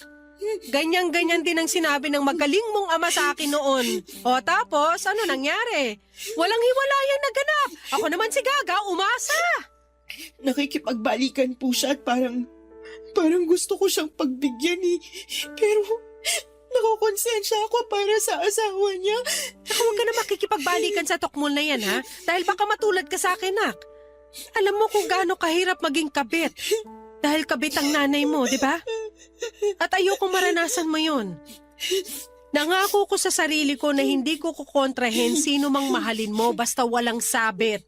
S6: Ganyan-ganyan din ang sinabi ng magaling mong ama sa akin noon. O tapos, ano nangyari? Walang hiwalayan na ganap. Ako naman si Gaga, umasa.
S7: Nakikipagbalikan po siya at parang gusto ko siyang pagbigyan eh. Pero nakokonsensya ako para sa asawa niya.
S6: Saka huwag ka na makikipagbalikan sa tokmol na yan, ha? Dahil baka matulad ka sa akin, nak. Alam mo kung gaano kahirap maging kabit. Dahil kabit ang nanay mo, di ba? At ayokong maranasan mo yun. Nangako ko sa sarili ko na hindi ko kukontrahin sino mang mahalin mo basta walang sabit.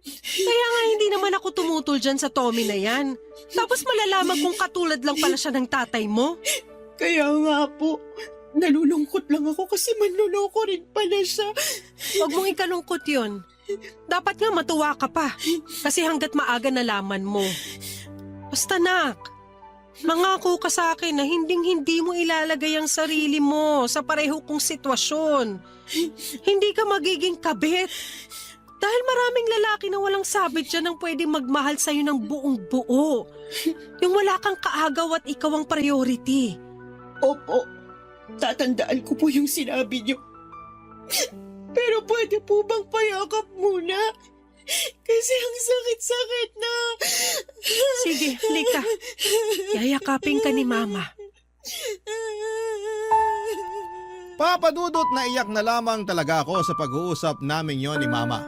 S6: Kaya nga hindi naman ako tumutol dyan sa Tommy na yan. Tapos malalaman kung katulad lang pala siya ng tatay mo.
S7: Kaya nga po, nalulungkot lang ako kasi manluloko rin pala siya.
S6: Huwag mong ikalungkot yun. Dapat nga matuwa ka pa. Kasi hanggat maaga nalaman mo. Basta nak, mangako ka sa akin na hinding-hindi mo ilalagay ang sarili mo sa pareho kong sitwasyon. Hindi ka magiging kabit. Dahil maraming lalaki na walang sabit dyan ang pwede magmahal sa'yo ng buong buo. Yung wala kang kaagaw at ikaw ang priority.
S7: Opo, tatandaan ko po yung sinabi niyo. Pero pwede po bang payakap muna? Kasi ang sakit-sakit na.
S6: Sige, halika. Yayakapin ka ni Mama.
S1: Papadudot na iyak na lamang talaga ako sa pag-uusap namin yon ni Mama.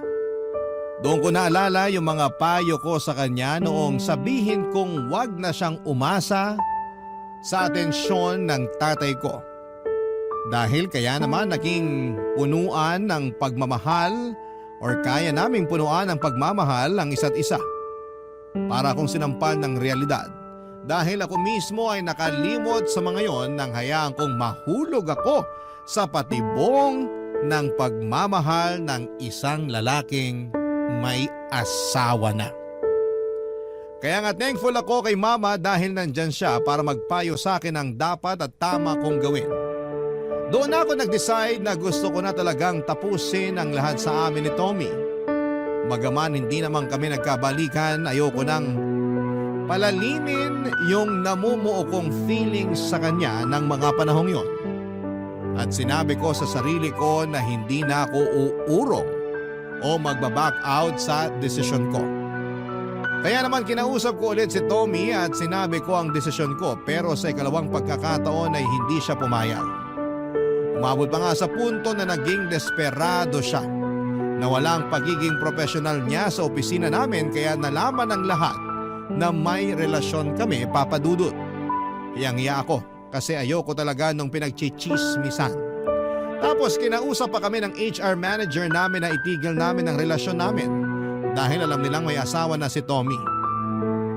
S1: Doon ko naalala yung mga payo ko sa kanya noong sabihin kong wag na siyang umasa sa atensyon ng tatay ko. Dahil kaya naman naging punuan ng pagmamahal or kaya naming punuan ng pagmamahal ang isa't isa. Para akong sinampal ng realidad dahil ako mismo ay nakalimot sa mga yon nang hayaan kong mahulog ako sa patibong ng pagmamahal ng isang lalaking may asawa na. Kaya nga thankful ako kay Mama dahil nandyan siya para magpayo sa akin ang dapat at tama kong gawin. Doon ako nag-decide na gusto ko na talagang tapusin ang lahat sa amin ni Tommy. Bagaman hindi naman kami nagkabalikan, ayoko nang palalimin yung namumuo kong feelings sa kanya ng mga panahong yon. At sinabi ko sa sarili ko na hindi na ako uurong o magbaback out sa desisyon ko. Kaya naman kinausap ko ulit si Tommy at sinabi ko ang desisyon ko, pero sa ikalawang pagkakataon ay hindi siya pumayag. Umabot pa nga sa punto na naging desperado siya na walang pagiging profesional niya sa opisina namin, kaya nalaman ng lahat na may relasyon kami, Papadudot. Hiyang-hiya ako kasi ayoko talaga nung pinagchichismisan. Tapos kinausap pa kami ng HR manager namin na itigil namin ang relasyon namin dahil alam nilang may asawa na si Tommy.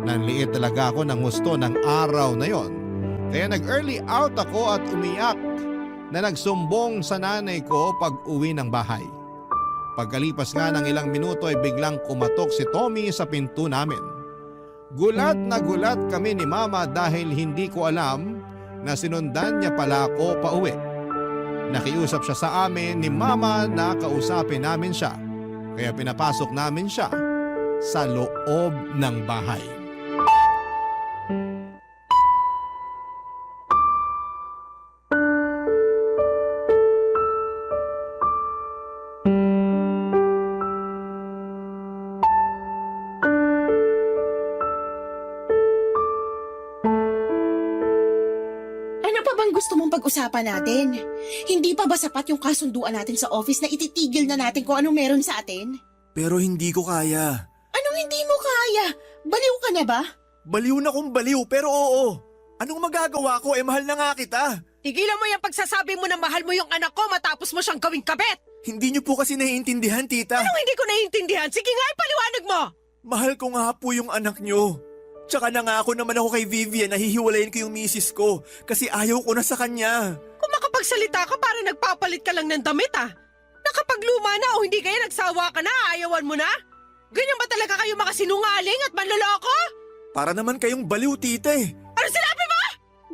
S1: Nanliit talaga ako ng gusto ng araw na yon. Kaya nag-early out ako at umiyak na nagsumbong sa nanay ko pag uwi ng bahay. Pagkalipas nga ng ilang minuto ay biglang kumatok si Tommy sa pinto namin. Gulat na gulat kami ni Mama dahil hindi ko alam na sinundan niya pala ako pauwi. Nakiusap siya sa amin ni Mama na kausapin namin siya, kaya pinapasok namin siya sa loob ng bahay.
S7: Ano pa bang gusto mong pag-usapan natin? Hindi pa ba sapat yung kasunduan natin sa office na ititigil na natin kung anong meron sa atin?
S2: Pero hindi ko kaya.
S7: Anong hindi mo kaya? Baliw ka na ba?
S2: Baliw na kung baliw, pero oo. Anong magagawa ko? Mahal na nga kita.
S6: Tigilan mo yung pagsasabi mo na mahal mo yung anak ko matapos mo siyang gawing kabit.
S2: Hindi niyo po kasi naiintindihan, tita.
S6: Anong hindi ko naiintindihan? Sige nga, ipaliwanag mo.
S2: Mahal ko nga po yung anak niyo. Tsaka nangako naman ako kay Vivian na hihiwalayin ko yung misis ko kasi ayaw ko na sa kanya.
S6: Kung makapagsalita ka, para nagpapalit ka lang ng damit Nakapagluma na o hindi kaya nagsawa ka na, ayawan mo na? Ganyan ba talaga kayo mga sinungaling at manloloko?
S2: Para naman kayong baliw, tita eh.
S6: Ano sinabi mo?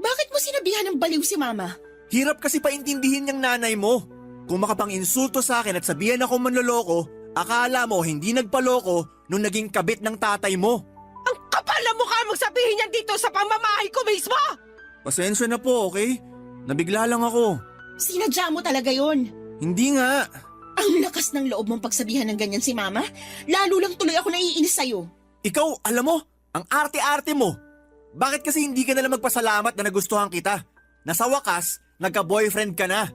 S7: Bakit mo sinabihan ng baliw si Mama?
S2: Hirap kasi paintindihin niyang nanay mo. Kung makapang-insulto sa akin at sabihan ako manloloko, akala mo hindi nagpaloko nung naging kabit ng tatay mo.
S6: Ang kapal na mukha mong sabihin yan dito sa pamamahay ko mismo!
S2: Pasensya na po, okay? Nabigla lang ako.
S7: Sinadya mo talaga yon.
S2: Hindi nga.
S7: Ang lakas ng loob mong pagsabihan ng ganyan si Mama. Lalo lang tuloy ako naiinis sa'yo.
S2: Ikaw, alam mo, ang arte-arte mo. Bakit kasi hindi ka nalang magpasalamat na nagustuhan kita? Nasa wakas, nagka-boyfriend ka na.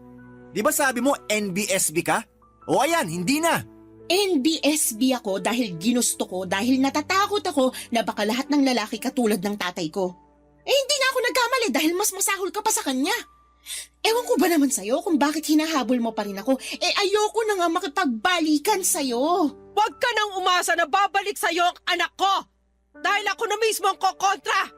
S2: Di ba sabi mo NBSB ka? O ayan, hindi na.
S7: NBSB ako dahil ginusto ko, dahil natatakot ako na baka lahat ng lalaki katulad ng tatay ko. Hindi na ako nagkamali dahil mas masahol ka pa sa kanya. Ewan ko ba naman sa'yo kung bakit hinahabol mo pa rin ako? Ayoko na nga makipagbalikan sa'yo.
S6: Huwag ka nang umasa na babalik sa'yo ang anak ko! Dahil ako na mismo ang kokontra!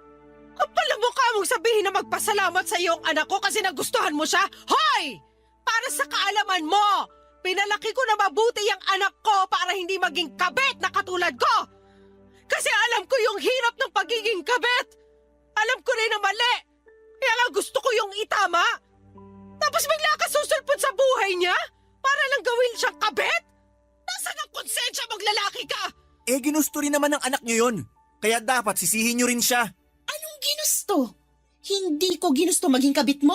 S6: Kapal ang mukha mong sabihin na magpasalamat sa iyo ang anak ko kasi nagustuhan mo siya? Hoy! Para sa kaalaman mo, pinalaki ko na mabuti ang anak ko para hindi maging kabit na katulad ko! Kasi alam ko yung hirap ng pagiging kabit! Alam ko rin na mali! Kaya nga gusto ko yung itama! Tapos bigla ka susulpot sa buhay niya? Para lang gawin siyang kabit? Nasaan ang konsensya mong lalaki ka?
S2: Ginusto rin naman ng anak niyo yun. Kaya dapat sisihin niyo rin siya.
S7: Anong ginusto? Hindi ko ginusto maging kabit mo.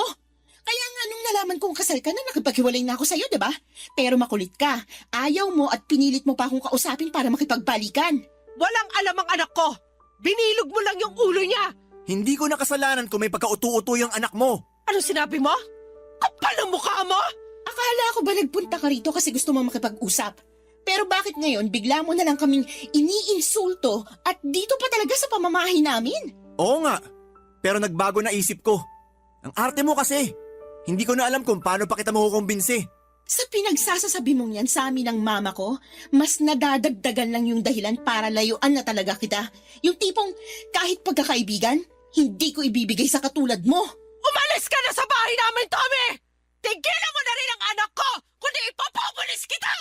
S7: Kaya nga nung nalaman kong kasal ka na, nakipaghiwalay na ako sa'yo, di ba? Pero makulit ka. Ayaw mo at pinilit mo pa akong kausapin para makipagbalikan.
S6: Walang alam ang anak ko! Binilog mo lang yung ulo niya!
S2: Hindi ko nakasalanan kung may pagka-utu-utu yung anak mo.
S6: Ano sinabi mo? Kapal ang mukha mo!
S7: Akala ko ba nagpunta ka rito kasi gusto mo makipag-usap? Pero bakit ngayon bigla mo na lang kaming iniinsulto at dito pa talaga sa pamamahay namin?
S2: Oo nga, pero nagbago na isip ko. Ang arte mo kasi. Hindi ko na alam kung paano pa kita makukumbinsi.
S7: Sa pinagsasasabi mong yan sa amin ng mama ko, mas nadadagdagan lang yung dahilan para layuan na talaga kita. Yung tipong kahit pagkakaibigan, hindi ko ibibigay sa katulad mo.
S6: Umalis ka na sa bahay namin, Tommy! Tigilan mo na rin ang anak ko, kundi ipapabulis kita!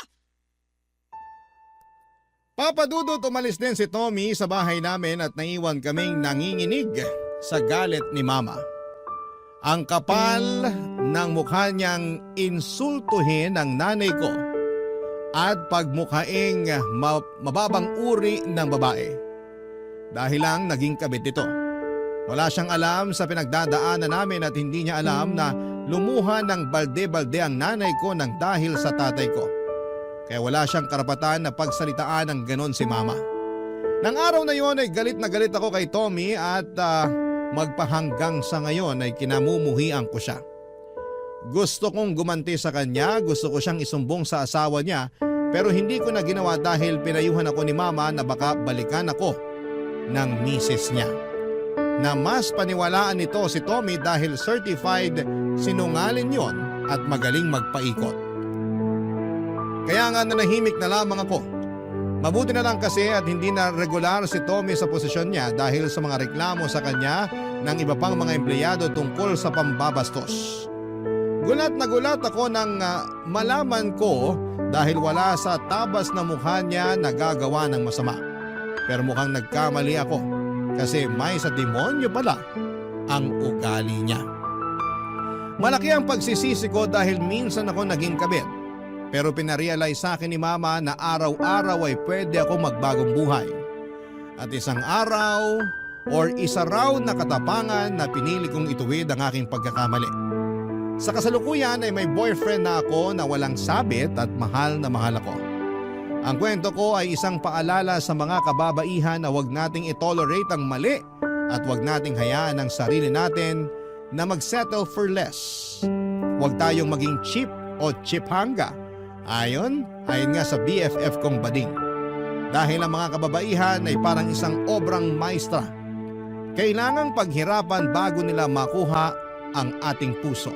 S1: Papadudot umalis din si Tommy sa bahay namin at naiwan kaming nanginginig sa galit ni Mama. Ang kapal ng mukha niyang insultuhin ang nanay ko at pagmukhaing mababang uri ng babae. Dahil lang naging kabit ito. Wala siyang alam sa pinagdadaanan namin at hindi niya alam na lumuha ng balde-balde ang nanay ko nang dahil sa tatay ko. Kaya wala siyang karapatan na pagsalitaan ng ganon si Mama. Nang araw na yon ay galit na galit ako kay Tommy at magpahanggang sa ngayon ay kinamumuhian ko siya. Gusto kong gumanti sa kanya, gusto ko siyang isumbong sa asawa niya, pero hindi ko na ginawa dahil pinayuhan ako ni Mama na baka balikan ako ng misis niya. Na mas paniwalaan nito si Tommy dahil certified sinungaling yon at magaling magpaikot. Kaya nga nanahimik na lamang ako. Mabuti na lang kasi at hindi na regular si Tommy sa posisyon niya dahil sa mga reklamo sa kanya ng iba pang mga empleyado tungkol sa pambabastos. Gulat na gulat ako nang malaman ko dahil wala sa tabas na mukha niya nagagawa ng masama. Pero mukhang nagkamali ako kasi may sa demonyo pala ang ugali niya. Malaki ang pagsisisi ko dahil minsan ako naging kabit. Pero pinarealize sa akin ni Mama na araw-araw ay pwede ako magbagong buhay. At isang araw or isa raw na katapangan na pinili kong ituwid ang aking pagkakamali. Sa kasalukuyan ay may boyfriend na ako na walang sabit at mahal na mahal ako. Ang kwento ko ay isang paalala sa mga kababaihan na huwag nating itolerate ang mali at huwag nating hayaan ang sarili natin na mag-settle for less. Huwag tayong maging cheap o chiphanga. Ayon nga sa BFF kong bading. Dahil ang mga kababaihan ay parang isang obrang maestra. Kailangang paghirapan bago nila makuha ang ating puso.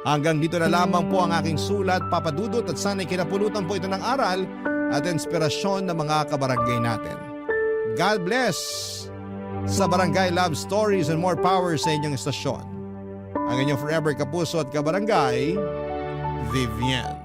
S1: Hanggang dito na lamang po ang aking sulat, Papadudot, at sana'y kinapulutan po ito ng aral at inspirasyon ng mga kabarangay natin. God bless sa Barangay Love Stories and more power sa inyong estasyon. Ang inyong forever kapuso at kabarangay, Vivian.